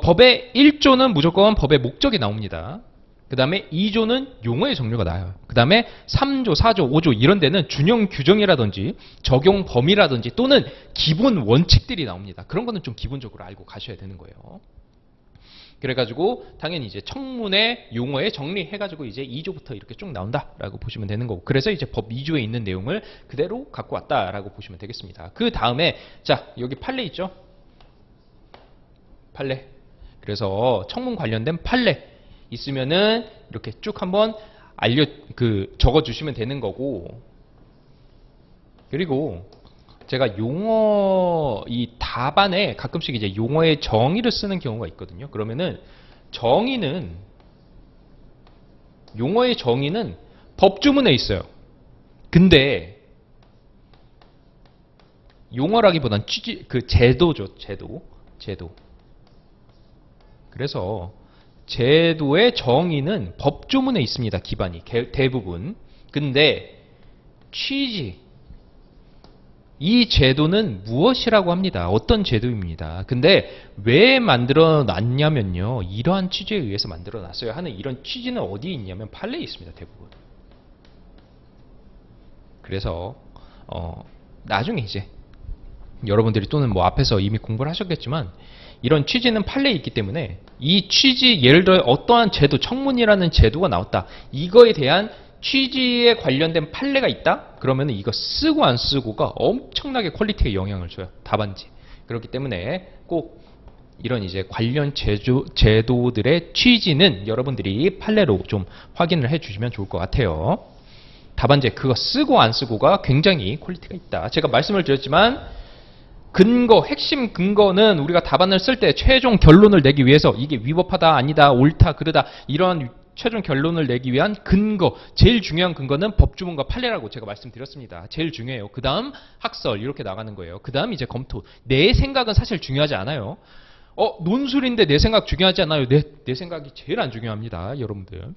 법의 1조는 무조건 법의 목적이 나옵니다. 그 다음에 2조는 용어의 종류가 나와요. 그 다음에 3조, 4조, 5조 이런 데는 준용 규정이라든지 적용 범위라든지 또는 기본 원칙들이 나옵니다. 그런 거는 좀 기본적으로 알고 가셔야 되는 거예요. 그래가지고 당연히 이제 청문회 용어의 정리해가지고 이제 2조부터 이렇게 쭉 나온다라고 보시면 되는 거고, 그래서 이제 법 2조에 있는 내용을 그대로 갖고 왔다라고 보시면 되겠습니다. 그 다음에 자 여기 판례 있죠? 판례. 그래서 청문 관련된 판례 있으면은 이렇게 쭉 한번 적어 주시면 되는 거고, 그리고 제가 용어 이 답안에 가끔씩 이제 용어의 정의를 쓰는 경우가 있거든요. 그러면은 용어의 정의는 법조문에 있어요. 근데 용어라기보단 제도죠. 제도. 그래서 제도의 정의는 법조문에 있습니다. 기반이 대부분. 근데 취지, 이 제도는 무엇이라고 합니다. 어떤 제도입니다. 근데 왜 만들어 놨냐면요, 이러한 취지에 의해서 만들어 놨어요 하는 이런 취지는 어디에 있냐면 판례에 있습니다. 대부분. 그래서 나중에 이제 여러분들이 또는 뭐 앞에서 이미 공부를 하셨겠지만 이런 취지는 판례에 있기 때문에 이 취지, 예를 들어 어떠한 제도, 청문이라는 제도가 나왔다. 이거에 대한 취지에 관련된 판례가 있다? 그러면 이거 쓰고 안 쓰고가 엄청나게 퀄리티에 영향을 줘요. 답안지. 그렇기 때문에 꼭 이런 이제 관련 제도들의 취지는 여러분들이 판례로 좀 확인을 해 주시면 좋을 것 같아요. 답안지 그거 쓰고 안 쓰고가 굉장히 퀄리티가 있다. 제가 말씀을 드렸지만 핵심 근거는 우리가 답안을 쓸 때 최종 결론을 내기 위해서 이게 위법하다, 아니다, 옳다, 그르다 이러한 최종 결론을 내기 위한 근거, 제일 중요한 근거는 법조문과 판례라고 제가 말씀드렸습니다. 제일 중요해요. 그 다음 학설 이렇게 나가는 거예요. 그 다음 이제 검토. 내 생각은 사실 중요하지 않아요. 논술인데 내 생각 중요하지 않아요. 내 생각이 제일 안 중요합니다. 여러분들.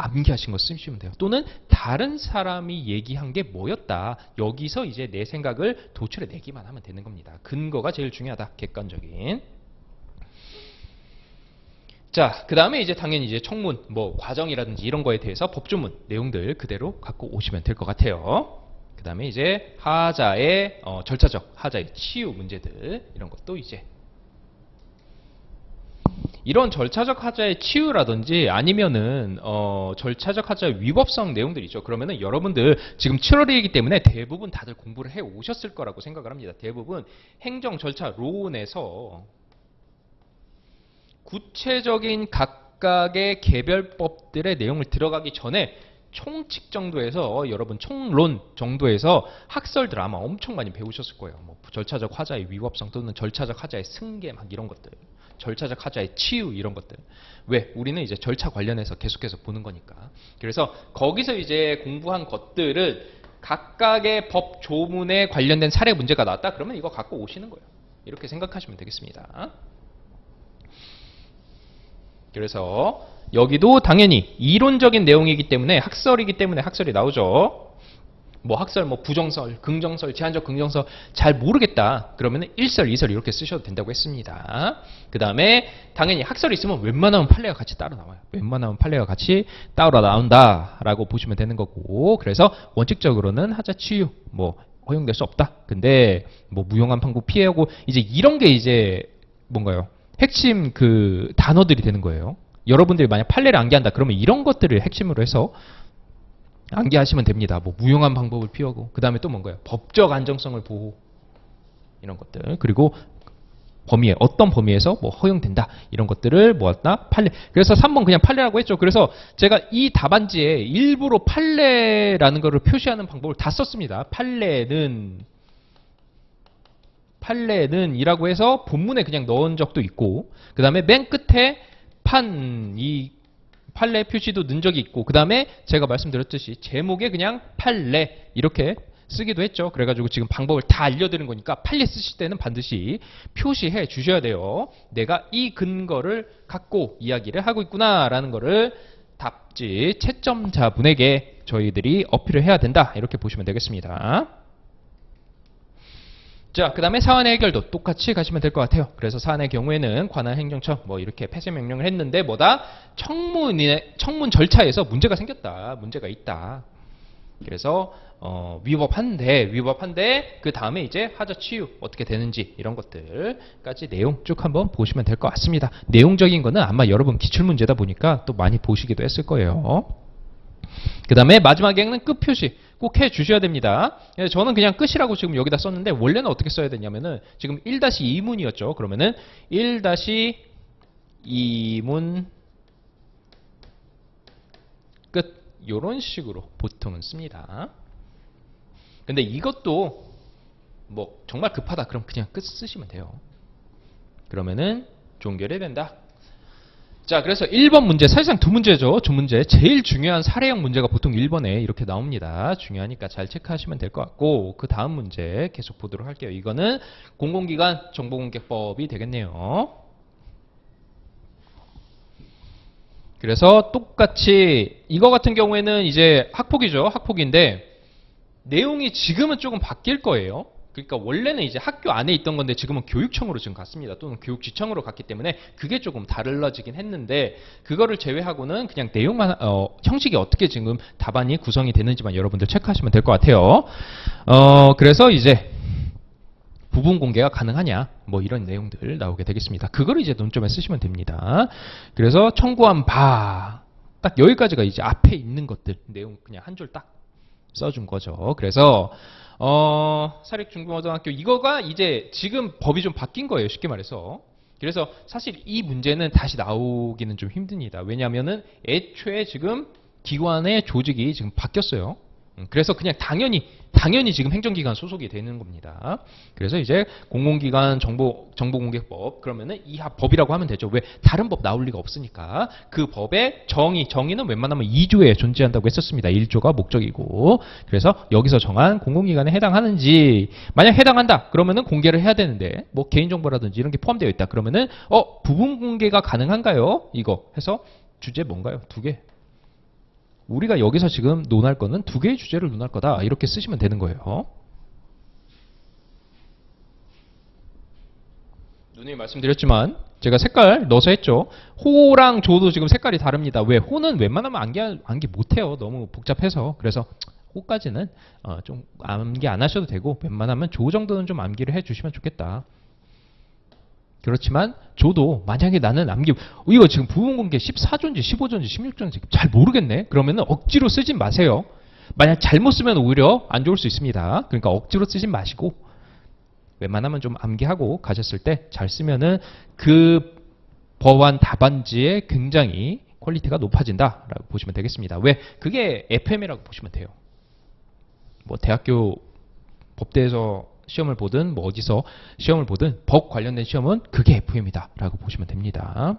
암기하신 거 쓰시면 돼요. 또는 다른 사람이 얘기한 게 뭐였다. 여기서 이제 내 생각을 도출해 내기만 하면 되는 겁니다. 근거가 제일 중요하다. 객관적인. 자, 그 다음에 이제 당연히 이제 청문, 과정이라든지 이런 거에 대해서 법조문 내용들 그대로 갖고 오시면 될 것 같아요. 그 다음에 이제 하자의 절차적 하자의 치유 문제들 이런 것도 이제 이런 절차적 하자의 치유라든지 아니면은 절차적 하자의 위법성 내용들이 있죠. 그러면은 여러분들 지금 7월이기 때문에 대부분 다들 공부를 해 오셨을 거라고 생각을 합니다. 대부분 행정 절차 로원에서 구체적인 각각의 개별법들의 내용을 들어가기 전에 총칙 정도에서 여러분 총론 정도에서 학설들 아마 엄청 많이 배우셨을 거예요. 절차적 하자의 위법성 또는 절차적 하자의 승계 막 이런 것들. 절차적 하자의 치유 이런 것들. 왜? 우리는 이제 절차 관련해서 계속해서 보는 거니까. 그래서 거기서 이제 공부한 것들을 각각의 법 조문에 관련된 사례 문제가 나왔다? 그러면 이거 갖고 오시는 거예요. 이렇게 생각하시면 되겠습니다. 그래서 여기도 당연히 이론적인 내용이기 때문에 학설이기 때문에 학설이 나오죠. 학설, 부정설, 긍정설, 제한적 긍정설 잘 모르겠다. 그러면 1설, 2설 이렇게 쓰셔도 된다고 했습니다. 그 다음에 당연히 학설이 있으면 웬만하면 판례가 같이 따로 나와요. 웬만하면 판례가 같이 따로 나온다라고 보시면 되는 거고, 그래서 원칙적으로는 하자 치유 허용될 수 없다. 근데 무용한 방법 피해하고 이제 이런 게 이제 뭔가요? 핵심 그 단어들이 되는 거예요. 여러분들이 만약 판례를 암기한다 그러면 이런 것들을 핵심으로 해서 암기하시면 됩니다. 무용한 방법을 피하고 그 다음에 또 뭔가요? 법적 안정성을 보호 이런 것들. 그리고 범위에 어떤 범위에서 뭐 허용된다 이런 것들을 모았다 판례. 그래서 3번 그냥 판례라고 했죠. 그래서 제가 이 답안지에 일부러 판례라는 거를 표시하는 방법을 다 썼습니다. 판례는 이라고 해서 본문에 그냥 넣은 적도 있고, 그 다음에 맨 끝에 이 판례 표시도 넣은 적이 있고, 그 다음에 제가 말씀드렸듯이 제목에 그냥 판례 이렇게 쓰기도 했죠. 그래가지고 지금 방법을 다 알려드린 거니까 판례 쓰실 때는 반드시 표시해 주셔야 돼요. 내가 이 근거를 갖고 이야기를 하고 있구나라는 거를 답지 채점자분에게 저희들이 어필을 해야 된다. 이렇게 보시면 되겠습니다. 자, 그 다음에 사안의 해결도 똑같이 가시면 될 것 같아요. 그래서 사안의 경우에는 관할 행정처 뭐 이렇게 폐쇄 명령을 했는데 뭐다? 청문 절차에서 문제가 생겼다. 문제가 있다. 그래서 위법한데 그 다음에 이제 하자 치유 어떻게 되는지 이런 것들까지 내용 쭉 한번 보시면 될 것 같습니다. 내용적인 거는 아마 여러분 기출문제다 보니까 또 많이 보시기도 했을 거예요. 그 다음에 마지막에는 끝 표시 꼭 해 주셔야 됩니다. 저는 그냥 끝이라고 지금 여기다 썼는데 원래는 어떻게 써야 되냐면은 지금 1-2문이었죠. 그러면은 1-2문 끝 이런 식으로 보통은 씁니다. 근데 이것도 뭐 정말 급하다 그럼 그냥 끝 쓰시면 돼요. 그러면은 종결이 된다. 자, 그래서 1번 문제, 사실상 두 문제죠. 두 문제. 제일 중요한 사례형 문제가 보통 1번에 이렇게 나옵니다. 중요하니까 잘 체크하시면 될 것 같고, 그 다음 문제 계속 보도록 할게요. 이거는 공공기관 정보공개법이 되겠네요. 그래서 똑같이 이거 같은 경우에는 이제 학폭이죠. 학폭인데 내용이 지금은 조금 바뀔 거예요. 그러니까 원래는 이제 학교 안에 있던 건데 지금은 교육청으로 지금 갔습니다. 또는 교육지청으로 갔기 때문에 그게 조금 달라지긴 했는데 그거를 제외하고는 그냥 내용만 형식이 어떻게 지금 답안이 구성이 되는지만 여러분들 체크하시면 될 것 같아요. 그래서 이제 부분 공개가 가능하냐 뭐 이런 내용들 나오게 되겠습니다. 그거를 이제 논점에 쓰시면 됩니다. 그래서 청구한 바 딱 여기까지가 이제 앞에 있는 것들 내용 그냥 한 줄 딱 써준 거죠. 그래서 사립중고등학교 이거가 이제 지금 법이 좀 바뀐 거예요. 쉽게 말해서. 그래서 사실 이 문제는 다시 나오기는 좀 힘듭니다. 왜냐하면은 애초에 지금 기관의 조직이 지금 바뀌었어요. 그래서 그냥 당연히 지금 행정기관 소속이 되는 겁니다. 그래서 이제 공공기관 정보공개법 그러면은 이 법이라고 하면 되죠. 왜 다른 법 나올 리가 없으니까 그 법의 정의는 웬만하면 2조에 존재한다고 했었습니다. 1조가 목적이고 그래서 여기서 정한 공공기관에 해당하는지 만약 해당한다 그러면은 공개를 해야 되는데 뭐 개인정보라든지 이런 게 포함되어 있다 그러면은 부분 공개가 가능한가요? 이거 해서 주제 뭔가요? 2개. 우리가 여기서 지금 논할 거는 2개의 주제를 논할 거다. 이렇게 쓰시면 되는 거예요. 누누이 말씀드렸지만 제가 색깔 넣어서 했죠. 호랑 조도 지금 색깔이 다릅니다. 왜? 호는 웬만하면 암기 못해요. 너무 복잡해서. 그래서 호까지는 좀 암기 안 하셔도 되고 웬만하면 조 정도는 좀 암기를 해주시면 좋겠다. 그렇지만 조도 만약에 나는 이거 지금 부분공개 14조인지 15조인지 16조인지 잘 모르겠네. 그러면은 억지로 쓰진 마세요. 만약 잘못 쓰면 오히려 안 좋을 수 있습니다. 그러니까 억지로 쓰진 마시고 웬만하면 좀 암기하고 가셨을 때 잘 쓰면은 그 법안 답안지에 굉장히 퀄리티가 높아진다라고 보시면 되겠습니다. 왜? 그게 FM이라고 보시면 돼요. 뭐 대학교 법대에서 시험을 보든 뭐 어디서 시험을 보든 법 관련된 시험은 그게 FM이다 라고 보시면 됩니다.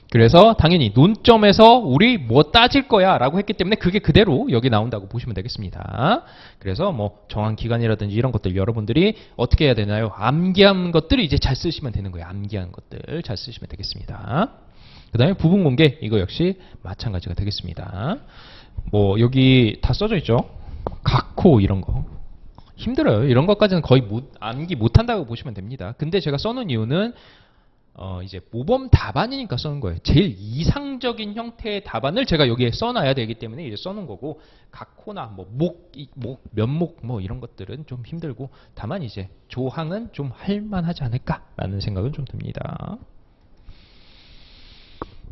그래서 당연히 논점에서 우리 뭐 따질 거야 라고 했기 때문에 그게 그대로 여기 나온다고 보시면 되겠습니다. 그래서 뭐 정한 기간이라든지 이런 것들 여러분들이 어떻게 해야 되나요? 암기한 것들을 이제 잘 쓰시면 되는 거예요. 암기한 것들 잘 쓰시면 되겠습니다. 그 다음에 부분 공개 이거 역시 마찬가지가 되겠습니다. 뭐 여기 다 써져 있죠. 각호 이런 거. 힘들어요. 이런 것까지는 거의 암기 못한다고 보시면 됩니다. 근데 제가 써놓은 이유는 이제 모범 답안이니까 써놓은 거예요. 제일 이상적인 형태의 답안을 제가 여기에 써놔야 되기 때문에 이제 써놓은 거고 각호나 뭐 면목 뭐 이런 것들은 좀 힘들고 다만 이제 조항은 좀 할만하지 않을까라는 생각은 좀 듭니다.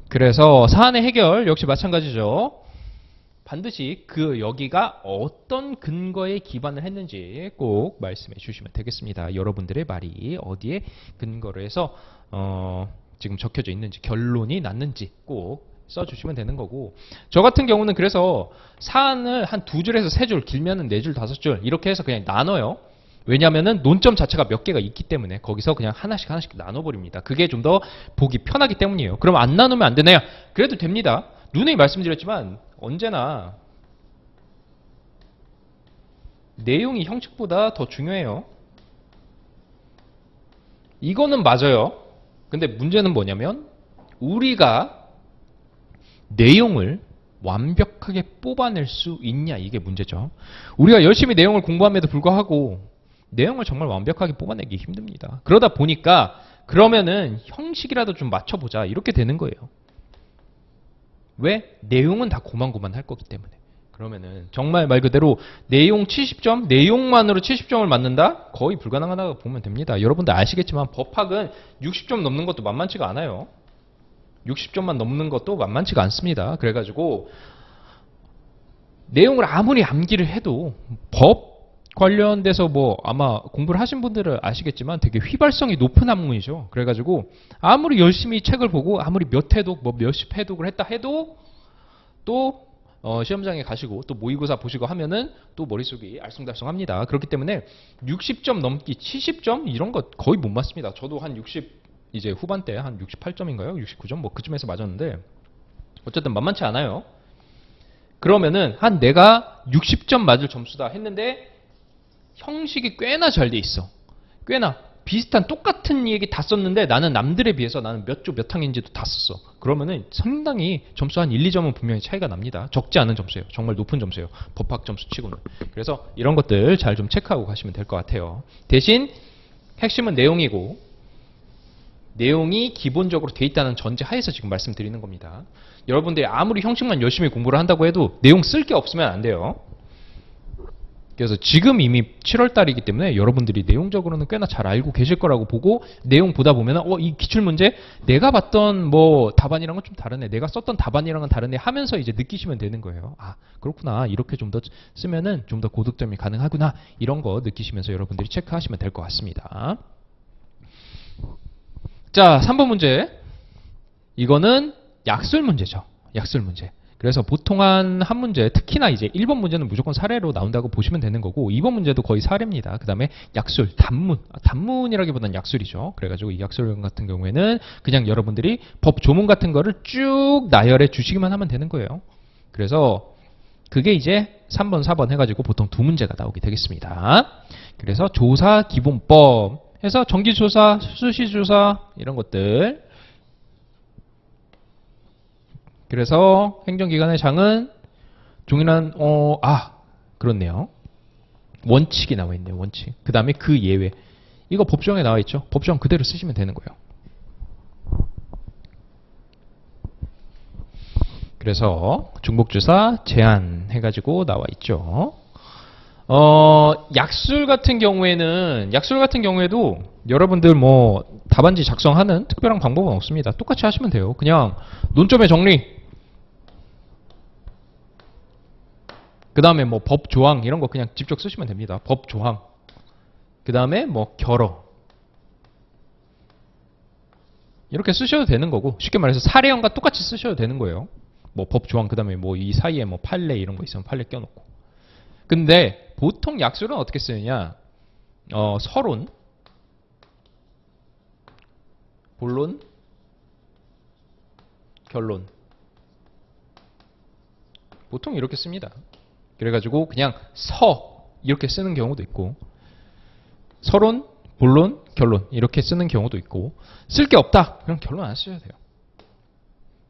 그래서 사안의 해결 역시 마찬가지죠. 반드시 그 여기가 어떤 근거에 기반을 했는지 꼭 말씀해 주시면 되겠습니다. 여러분들의 말이 어디에 근거를 해서 지금 적혀져 있는지, 결론이 났는지 꼭 써주시면 되는 거고, 저 같은 경우는 그래서 사안을 한 2줄에서 3줄, 길면은 4줄, 5줄 이렇게 해서 그냥 나눠요. 왜냐하면은 논점 자체가 몇 개가 있기 때문에 거기서 그냥 하나씩 나눠버립니다. 그게 좀 더 보기 편하기 때문이에요. 그럼 안 나누면 안 되나요? 그래도 됩니다. 누누이 말씀드렸지만 언제나 내용이 형식보다 더 중요해요. 이거는 맞아요. 근데 문제는 뭐냐면 우리가 내용을 완벽하게 뽑아낼 수 있냐, 이게 문제죠. 우리가 열심히 내용을 공부함에도 불구하고 내용을 정말 완벽하게 뽑아내기 힘듭니다. 그러다 보니까 그러면은 형식이라도 좀 맞춰보자 이렇게 되는 거예요. 왜? 내용은 다 고만고만 할 거기 때문에. 그러면은 정말 말 그대로 내용 70점, 내용만으로 70점을 맞는다? 거의 불가능하다고 보면 됩니다. 여러분들 아시겠지만 법학은 60점 넘는 것도 만만치가 않아요. 60점만 넘는 것도 만만치가 않습니다. 그래가지고 내용을 아무리 암기를 해도 법 관련돼서 뭐 아마 공부를 하신 분들은 아시겠지만 되게 휘발성이 높은 학문이죠. 그래가지고 아무리 열심히 책을 보고 아무리 몇 회독, 뭐 몇십 회독을 했다 해도 또 시험장에 가시고 또 모의고사 보시고 하면은 또 머릿속이 알쏭달쏭합니다. 그렇기 때문에 60점 넘기 70점 이런 거 거의 못 맞습니다. 저도 한 60 이제 후반때 한 68점인가요? 69점 뭐 그쯤에서 맞았는데 어쨌든 만만치 않아요. 그러면은 한 내가 60점 맞을 점수다 했는데 형식이 꽤나 잘 돼 있어. 꽤나 비슷한 똑같은 얘기 다 썼는데 나는 남들에 비해서 나는 몇 조 몇 항인지도 다 썼어. 그러면은 상당히 점수 한 1, 2점은 분명히 차이가 납니다. 적지 않은 점수예요. 정말 높은 점수예요. 법학 점수 치고는. 그래서 이런 것들 잘 좀 체크하고 가시면 될 것 같아요. 대신 핵심은 내용이고 내용이 기본적으로 돼 있다는 전제 하에서 지금 말씀드리는 겁니다. 여러분들이 아무리 형식만 열심히 공부를 한다고 해도 내용 쓸 게 없으면 안 돼요. 그래서 지금 이미 7월 달이기 때문에 여러분들이 내용적으로는 꽤나 잘 알고 계실 거라고 보고 내용 보다 보면 이 기출문제 내가 봤던 뭐 답안이랑은 좀 다르네, 내가 썼던 답안이랑은 다르네 하면서 이제 느끼시면 되는 거예요. 아 그렇구나, 이렇게 좀 더 쓰면은 좀 더 고득점이 가능하구나, 이런 거 느끼시면서 여러분들이 체크하시면 될 것 같습니다. 자, 3번 문제. 이거는 약술 문제죠. 약술 문제. 그래서 보통 한 문제, 특히나 이제 1번 문제는 무조건 사례로 나온다고 보시면 되는 거고 2번 문제도 거의 사례입니다. 그 다음에 약술, 단문. 단문이라기보다는 약술이죠. 그래가지고 이 약술 같은 경우에는 그냥 여러분들이 법 조문 같은 거를 쭉 나열해 주시기만 하면 되는 거예요. 그래서 그게 이제 3번, 4번 해가지고 보통 2문제가 나오게 되겠습니다. 그래서 조사 기본법 해서 정기조사, 수시조사 이런 것들. 그래서 행정기관의 장은 종이란 그렇네요. 원칙이 나와 있네요. 원칙. 그 다음에 그 예외. 이거 법정에 나와 있죠. 법정 그대로 쓰시면 되는 거예요. 그래서 중복주사 제한 해가지고 나와 있죠. 약술 같은 경우에도 여러분들 뭐 답안지 작성하는 특별한 방법은 없습니다. 똑같이 하시면 돼요. 그냥 논점의 정리, 그 다음에 뭐 법 조항 이런 거 그냥 직접 쓰시면 됩니다. 법 조항. 그 다음에 뭐 결어. 이렇게 쓰셔도 되는 거고, 쉽게 말해서 사례형과 똑같이 쓰셔도 되는 거예요. 뭐 법 조항, 그 다음에 뭐 이 사이에 뭐 판례 이런 거 있으면 판례 껴놓고. 근데 보통 약술은 어떻게 쓰느냐? 서론, 본론, 결론. 보통 이렇게 씁니다. 그래가지고 그냥 이렇게 쓰는 경우도 있고, 서론, 본론, 결론 이렇게 쓰는 경우도 있고, 쓸 게 없다 그럼 결론 안 쓰셔도 돼요.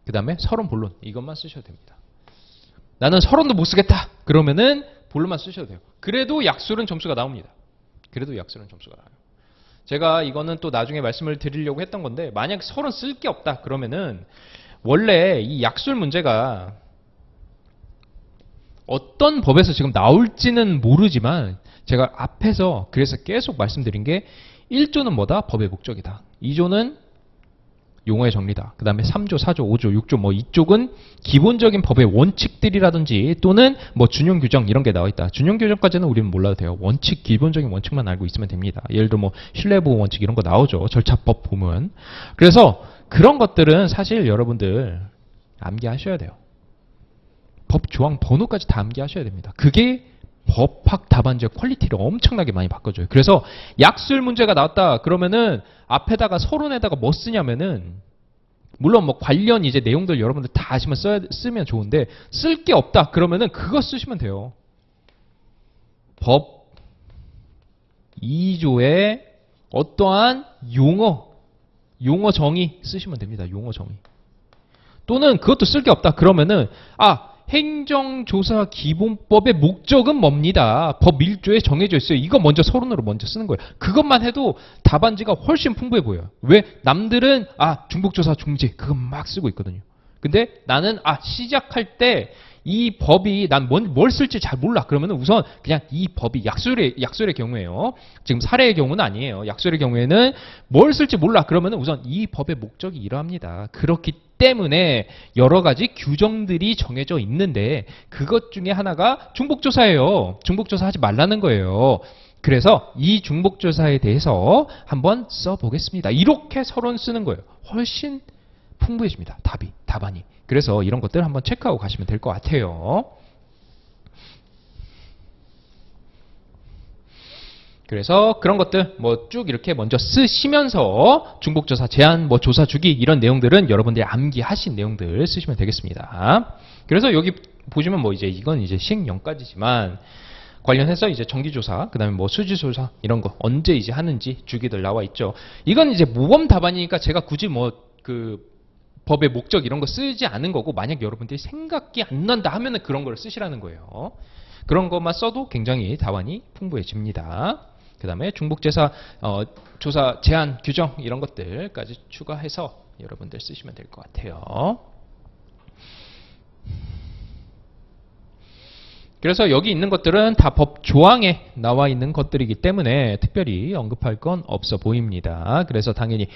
그 다음에 서론, 본론 이것만 쓰셔도 됩니다. 나는 서론도 못 쓰겠다 그러면은 본론만 쓰셔도 돼요. 그래도 약술은 점수가 나옵니다. 그래도 약술은 점수가 나와요. 제가 이거는 또 나중에 말씀을 드리려고 했던 건데, 만약 서론 쓸 게 없다 그러면은 원래 이 약술 문제가 어떤 법에서 지금 나올지는 모르지만 제가 앞에서 그래서 계속 말씀드린 게 1조는 뭐다? 법의 목적이다. 2조는 용어의 정리다. 그 다음에 3조, 4조, 5조, 6조 뭐 이쪽은 기본적인 법의 원칙들이라든지 또는 뭐 준용 규정 이런 게 나와 있다. 준용 규정까지는 우리는 몰라도 돼요. 원칙, 기본적인 원칙만 알고 있으면 됩니다. 예를 들어 뭐 신뢰보호 원칙 이런 거 나오죠. 절차법 보면. 그래서 그런 것들은 사실 여러분들 암기하셔야 돼요. 법 조항 번호까지 다 암기하셔야 됩니다. 그게 법학 답안지의 퀄리티를 엄청나게 많이 바꿔줘요. 그래서 약술 문제가 나왔다 그러면은 앞에다가 서론에다가 뭐 쓰냐면은 물론 뭐 관련 이제 내용들 여러분들 다 아시면 쓰면 좋은데 쓸 게 없다 그러면은 그거 쓰시면 돼요. 법 2조의 어떠한 용어 정의 쓰시면 됩니다. 용어 정의. 또는 그것도 쓸 게 없다 그러면은 행정조사 기본법의 목적은 뭡니다. 법 1조에 정해져 있어요. 이거 먼저 서론으로 먼저 쓰는 거예요. 그것만 해도 답안지가 훨씬 풍부해 보여요. 왜? 남들은 중복조사 중지 그거 막 쓰고 있거든요. 근데 나는 시작할 때 이 법이 난 뭘 쓸지 잘 몰라. 그러면은 우선 그냥 이 법이 약술의 경우에요. 지금 사례의 경우는 아니에요. 약술의 경우에는 뭘 쓸지 몰라. 그러면은 우선 이 법의 목적이 이러합니다. 그렇기 때문에 여러 가지 규정들이 정해져 있는데 그것 중에 하나가 중복조사예요. 중복조사 하지 말라는 거예요. 그래서 이 중복조사에 대해서 한번 써보겠습니다. 이렇게 서론 쓰는 거예요. 훨씬 풍부해집니다. 답안이. 그래서 이런 것들 한번 체크하고 가시면 될 것 같아요. 그래서 그런 것들 뭐 쭉 이렇게 먼저 쓰시면서 중복조사 제한, 뭐 조사 주기 이런 내용들은 여러분들이 암기하신 내용들 쓰시면 되겠습니다. 그래서 여기 보시면 뭐 이건 이제 시행령까지지만 관련해서 이제 정기조사, 그 다음에 뭐 수지조사 이런 거 언제 이제 하는지 주기들 나와 있죠. 이건 이제 모범 답안이니까 제가 굳이 뭐 법의 목적 이런 거 쓰지 않은 거고 만약 여러분들이 생각이 안 난다 하면은 그런 걸 쓰시라는 거예요. 그런 것만 써도 굉장히 답안이 풍부해집니다. 그 다음에 중복조사 조사 제한 규정 이런 것들까지 추가해서 여러분들 쓰시면 될 것 같아요. 그래서 여기 있는 것들은 다 법 조항에 나와 있는 것들이기 때문에 특별히 언급할 건 없어 보입니다. 그래서 당연히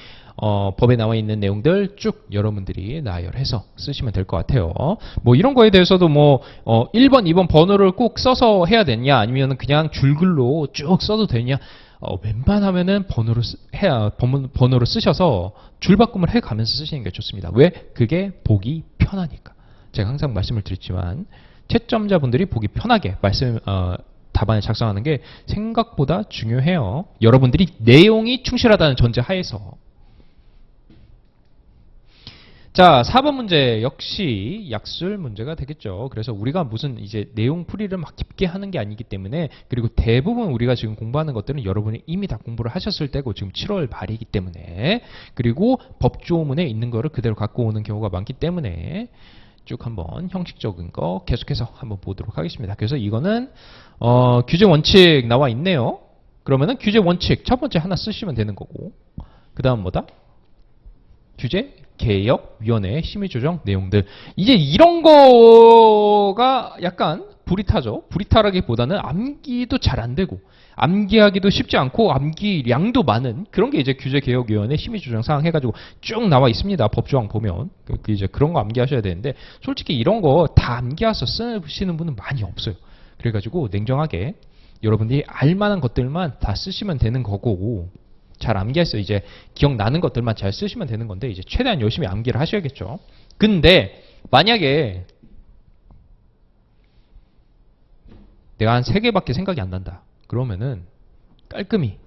법에 나와 있는 내용들 쭉 여러분들이 나열해서 쓰시면 될 것 같아요. 뭐 이런 거에 대해서도 뭐 1번, 2번 번호를 꼭 써서 해야 되냐 아니면 그냥 줄글로 쭉 써도 되냐 웬만하면은 번호로 쓰셔서 줄바꿈을 해가면서 쓰시는 게 좋습니다. 왜? 그게 보기 편하니까. 제가 항상 말씀을 드렸지만 채점자분들이 보기 편하게 답안을 작성하는 게 생각보다 중요해요. 여러분들이 내용이 충실하다는 전제 하에서. 자, 4번 문제 역시 약술 문제가 되겠죠. 그래서 우리가 무슨 이제 내용 풀이를 막 깊게 하는 게 아니기 때문에 그리고 대부분 우리가 지금 공부하는 것들은 여러분이 이미 다 공부를 하셨을 때고 지금 7월 말이기 때문에 그리고 법조문에 있는 거를 그대로 갖고 오는 경우가 많기 때문에 쭉 한번 형식적인 거 계속해서 한번 보도록 하겠습니다. 그래서 이거는 규제 원칙 나와 있네요. 그러면은 규제 원칙 첫 번째 하나 쓰시면 되는 거고 그 다음 뭐다? 규제 개혁위원회 심의 조정 내용들. 이제 이런 거가 약간 불이 타죠. 불이 타라기보다는 암기도 잘 안 되고 암기하기도 쉽지 않고 암기량도 많은 그런 게 이제 규제개혁위원회 심의조정사항 해가지고 쭉 나와 있습니다. 법조항 보면 이제 그런 거 암기하셔야 되는데 솔직히 이런 거 다 암기해서 쓰시는 분은 많이 없어요. 그래가지고 냉정하게 여러분들이 알만한 것들만 다 쓰시면 되는 거고 잘 암기해서 이제 기억나는 것들만 잘 쓰시면 되는 건데 이제 최대한 열심히 암기를 하셔야겠죠. 근데 만약에 내가 한 3개밖에 생각이 안 난다. 그러면은 깔끔히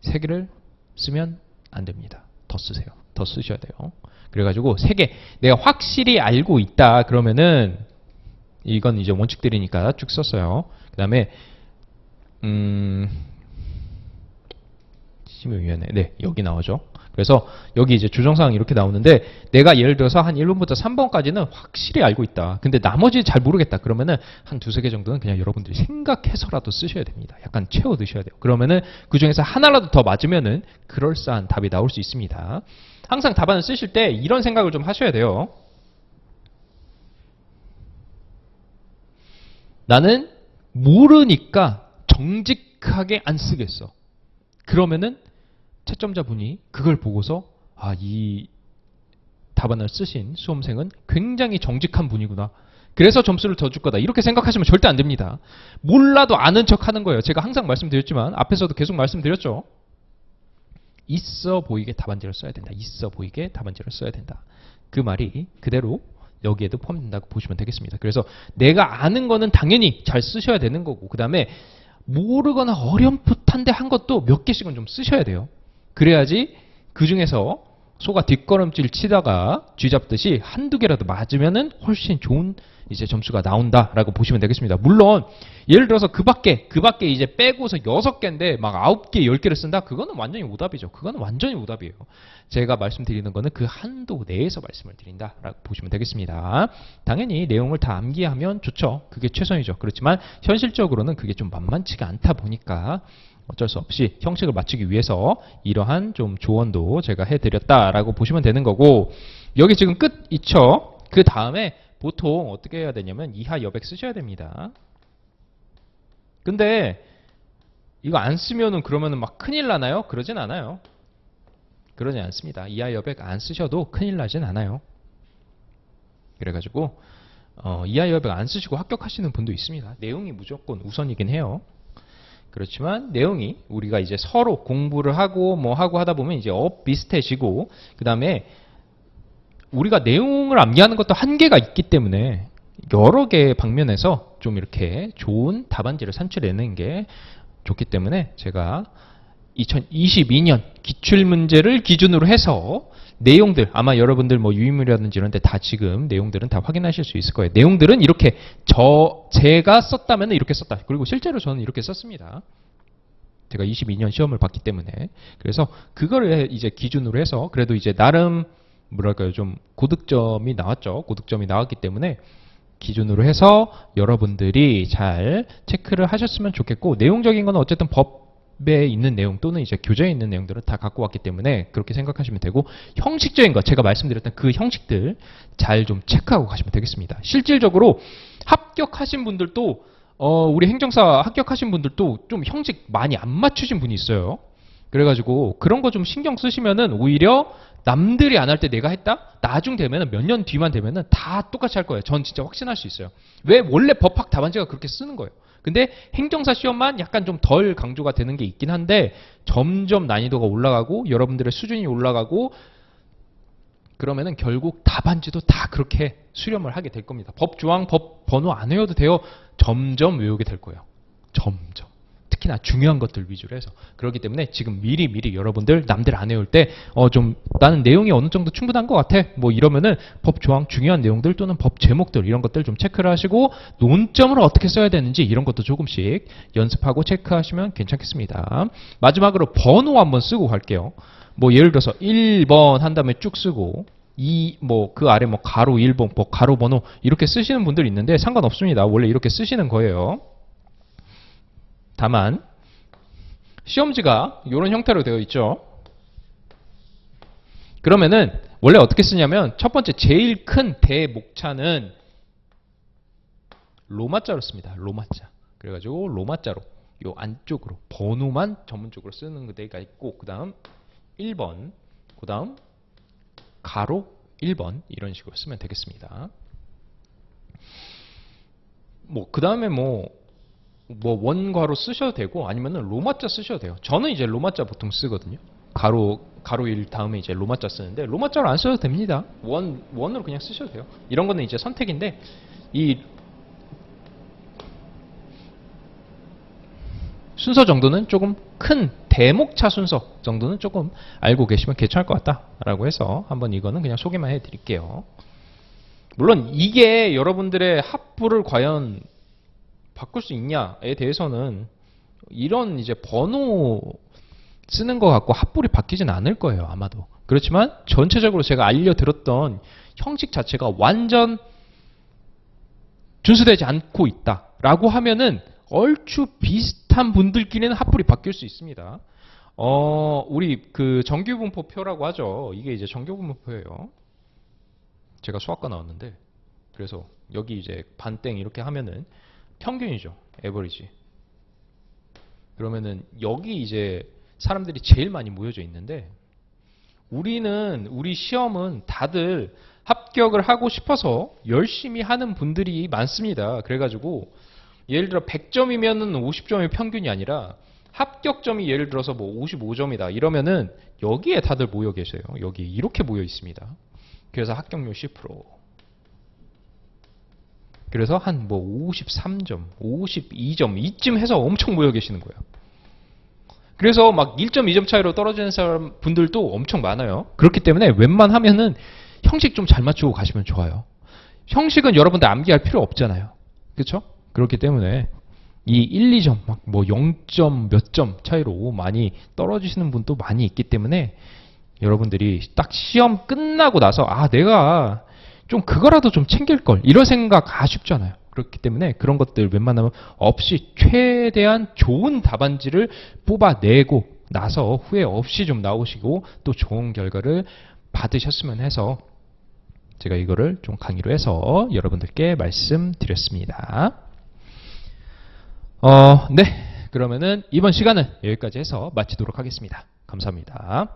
3개를 쓰면 안 됩니다. 더 쓰세요. 더 쓰셔야 돼요. 그래가지고 3개 내가 확실히 알고 있다. 그러면은 이건 이제 원칙들이니까 쭉 썼어요. 그 다음에 심의위원회 네 여기 나오죠. 그래서 여기 이제 조정사항이 이렇게 나오는데 내가 예를 들어서 한 1번부터 3번까지는 확실히 알고 있다. 근데 나머지 잘 모르겠다. 그러면은 한 2-3개 정도는 그냥 여러분들이 생각해서라도 쓰셔야 됩니다. 약간 채워 드셔야 돼요. 그러면은 그 중에서 하나라도 더 맞으면은 그럴싸한 답이 나올 수 있습니다. 항상 답안을 쓰실 때 이런 생각을 좀 하셔야 돼요. 나는 모르니까 정직하게 안 쓰겠어. 그러면은 채점자분이 그걸 보고서 이 답안을 쓰신 수험생은 굉장히 정직한 분이구나. 그래서 점수를 더 줄 거다. 이렇게 생각하시면 절대 안 됩니다. 몰라도 아는 척 하는 거예요. 제가 항상 말씀드렸지만 앞에서도 계속 말씀드렸죠. 있어 보이게 답안지를 써야 된다. 있어 보이게 답안지를 써야 된다. 그 말이 그대로 여기에도 포함된다고 보시면 되겠습니다. 그래서 내가 아는 거는 당연히 잘 쓰셔야 되는 거고, 그 다음에 모르거나 어렴풋한데 한 것도 몇 개씩은 좀 쓰셔야 돼요. 그래야지 그 중에서 소가 뒷걸음질 치다가 쥐 잡듯이 한두 개라도 맞으면은 훨씬 좋은 이제 점수가 나온다라고 보시면 되겠습니다. 물론 예를 들어서 그 밖에 이제 빼고서 6개인데 막 9개, 10개를 쓴다? 그거는 완전히 오답이죠. 그거는 완전히 오답이에요. 제가 말씀드리는 거는 그 한도 내에서 말씀을 드린다라고 보시면 되겠습니다. 당연히 내용을 다 암기하면 좋죠. 그게 최선이죠. 그렇지만 현실적으로는 그게 좀 만만치가 않다 보니까 어쩔 수 없이 형식을 맞추기 위해서 이러한 좀 조언도 제가 해드렸다라고 보시면 되는 거고, 여기 지금 끝 있죠? 그 다음에 보통 어떻게 해야 되냐면 이하 여백 쓰셔야 됩니다. 근데 이거 안 쓰면은 그러면은 막 큰일 나나요? 그러진 않아요. 그러지 않습니다. 이하 여백 안 쓰셔도 큰일 나진 않아요. 그래가지고 이하 여백 안 쓰시고 합격하시는 분도 있습니다. 내용이 무조건 우선이긴 해요. 그렇지만 내용이 우리가 이제 서로 공부를 하고 뭐 하고 하다 보면 이제 비슷해지고, 그 다음에 우리가 내용을 암기하는 것도 한계가 있기 때문에 여러 개의 방면에서 좀 이렇게 좋은 답안지를 산출해내는 게 좋기 때문에 제가 2022년 기출문제를 기준으로 해서 내용들, 아마 여러분들 뭐 유인물이라든지 이런 데 다 지금 내용들은 다 확인하실 수 있을 거예요. 내용들은 이렇게 제가 썼다면 이렇게 썼다. 그리고 실제로 저는 이렇게 썼습니다. 제가 22년 시험을 봤기 때문에. 그래서 그거를 이제 기준으로 해서 그래도 이제 나름 뭐랄까요, 좀 고득점이 나왔죠. 고득점이 나왔기 때문에 기준으로 해서 여러분들이 잘 체크를 하셨으면 좋겠고, 내용적인 건 어쨌든 법에 있는 내용 또는 이제 교재에 있는 내용들은 다 갖고 왔기 때문에 그렇게 생각하시면 되고, 형식적인 거 제가 말씀드렸던 그 형식들 잘 좀 체크하고 가시면 되겠습니다. 실질적으로 합격하신 분들도 우리 행정사 합격하신 분들도 좀 형식 많이 안 맞추신 분이 있어요. 그래가지고 그런 거 좀 신경 쓰시면은 오히려 남들이 안 할 때 내가 했다? 나중 되면은 몇 년 뒤만 되면은 다 똑같이 할 거예요. 전 진짜 확신할 수 있어요. 왜? 원래 법학 답안지가 그렇게 쓰는 거예요. 근데 행정사 시험만 약간 좀 덜 강조가 되는 게 있긴 한데 점점 난이도가 올라가고 여러분들의 수준이 올라가고 그러면은 결국 답안지도 다 그렇게 수렴을 하게 될 겁니다. 법 조항, 법 번호 안 외워도 돼요. 점점 외우게 될 거예요. 점점. 특히나 중요한 것들 위주로 해서. 그렇기 때문에 지금 미리 여러분들 남들 안 외울 때 좀 나는 내용이 어느 정도 충분한 것 같아. 뭐 이러면은 법 조항 중요한 내용들 또는 법 제목들 이런 것들 좀 체크를 하시고 논점을 어떻게 써야 되는지 이런 것도 조금씩 연습하고 체크하시면 괜찮겠습니다. 마지막으로 번호 한번 쓰고 갈게요. 뭐 예를 들어서 1번 한 다음에 쭉 쓰고 뭐 그 아래 뭐 가로 1번, 뭐 가로 번호 이렇게 쓰시는 분들 있는데 상관없습니다. 원래 이렇게 쓰시는 거예요. 다만 시험지가 이런 형태로 되어 있죠. 그러면은 원래 어떻게 쓰냐면 첫 번째 제일 큰 대목차는 로마자로 씁니다. 로마자. 그래가지고 로마자로 요 안쪽으로 번호만 전문적으로 쓰는 데가 있고, 그 다음 1번, 그 다음 가로 1번 이런 식으로 쓰면 되겠습니다. 뭐 그 다음에 뭐 원괄호 쓰셔도 되고 아니면은 로마자 쓰셔도 돼요. 저는 이제 로마자 보통 쓰거든요. 가로 1 다음에 이제 로마자 쓰는데 로마자로 안 써도 됩니다. 원으로 그냥 쓰셔도 돼요. 이런 거는 이제 선택인데 이 순서 정도는 조금 큰 대목차 순서 정도는 조금 알고 계시면 괜찮을 것 같다라고 해서 한번 이거는 그냥 소개만 해드릴게요. 물론 이게 여러분들의 합부를 과연 바꿀 수 있냐에 대해서는 이런 이제 번호 쓰는 거 갖고 합불이 바뀌진 않을 거예요, 아마도. 그렇지만 전체적으로 제가 알려드렸던 형식 자체가 완전 준수되지 않고 있다라고 하면은 얼추 비슷한 분들끼리는 합불이 바뀔 수 있습니다. 우리 그 정규분포표라고 하죠. 이게 이제 정규분포표예요. 제가 수학과 나왔는데 그래서 여기 이제 반땡 이렇게 하면은 평균이죠. 에버리지. 그러면은 여기 이제 사람들이 제일 많이 모여져 있는데 우리는 우리 시험은 다들 합격을 하고 싶어서 열심히 하는 분들이 많습니다. 그래가지고 예를 들어 100점이면은 50점이 평균이 아니라 합격점이 예를 들어서 뭐 55점이다 이러면은 여기에 다들 모여 계세요. 여기 이렇게 모여 있습니다. 그래서 합격률 10%. 그래서 한 뭐 53점, 52점 이쯤 해서 엄청 모여 계시는 거예요. 그래서 막 1점, 2점 차이로 떨어지는 사람 분들도 엄청 많아요. 그렇기 때문에 웬만하면은 형식 좀 잘 맞추고 가시면 좋아요. 형식은 여러분들 암기할 필요 없잖아요. 그렇죠? 그렇기 때문에 이 1, 2점, 막 뭐 0점 몇 점 차이로 많이 떨어지시는 분도 많이 있기 때문에 여러분들이 딱 시험 끝나고 나서 아, 내가 좀 그거라도 좀 챙길 걸 이런 생각 아쉽잖아요. 그렇기 때문에 그런 것들 웬만하면 없이 최대한 좋은 답안지를 뽑아내고 나서 후회 없이 좀 나오시고 또 좋은 결과를 받으셨으면 해서 제가 이거를 좀 강의로 해서 여러분들께 말씀드렸습니다. 네. 그러면은 이번 시간은 여기까지 해서 마치도록 하겠습니다. 감사합니다.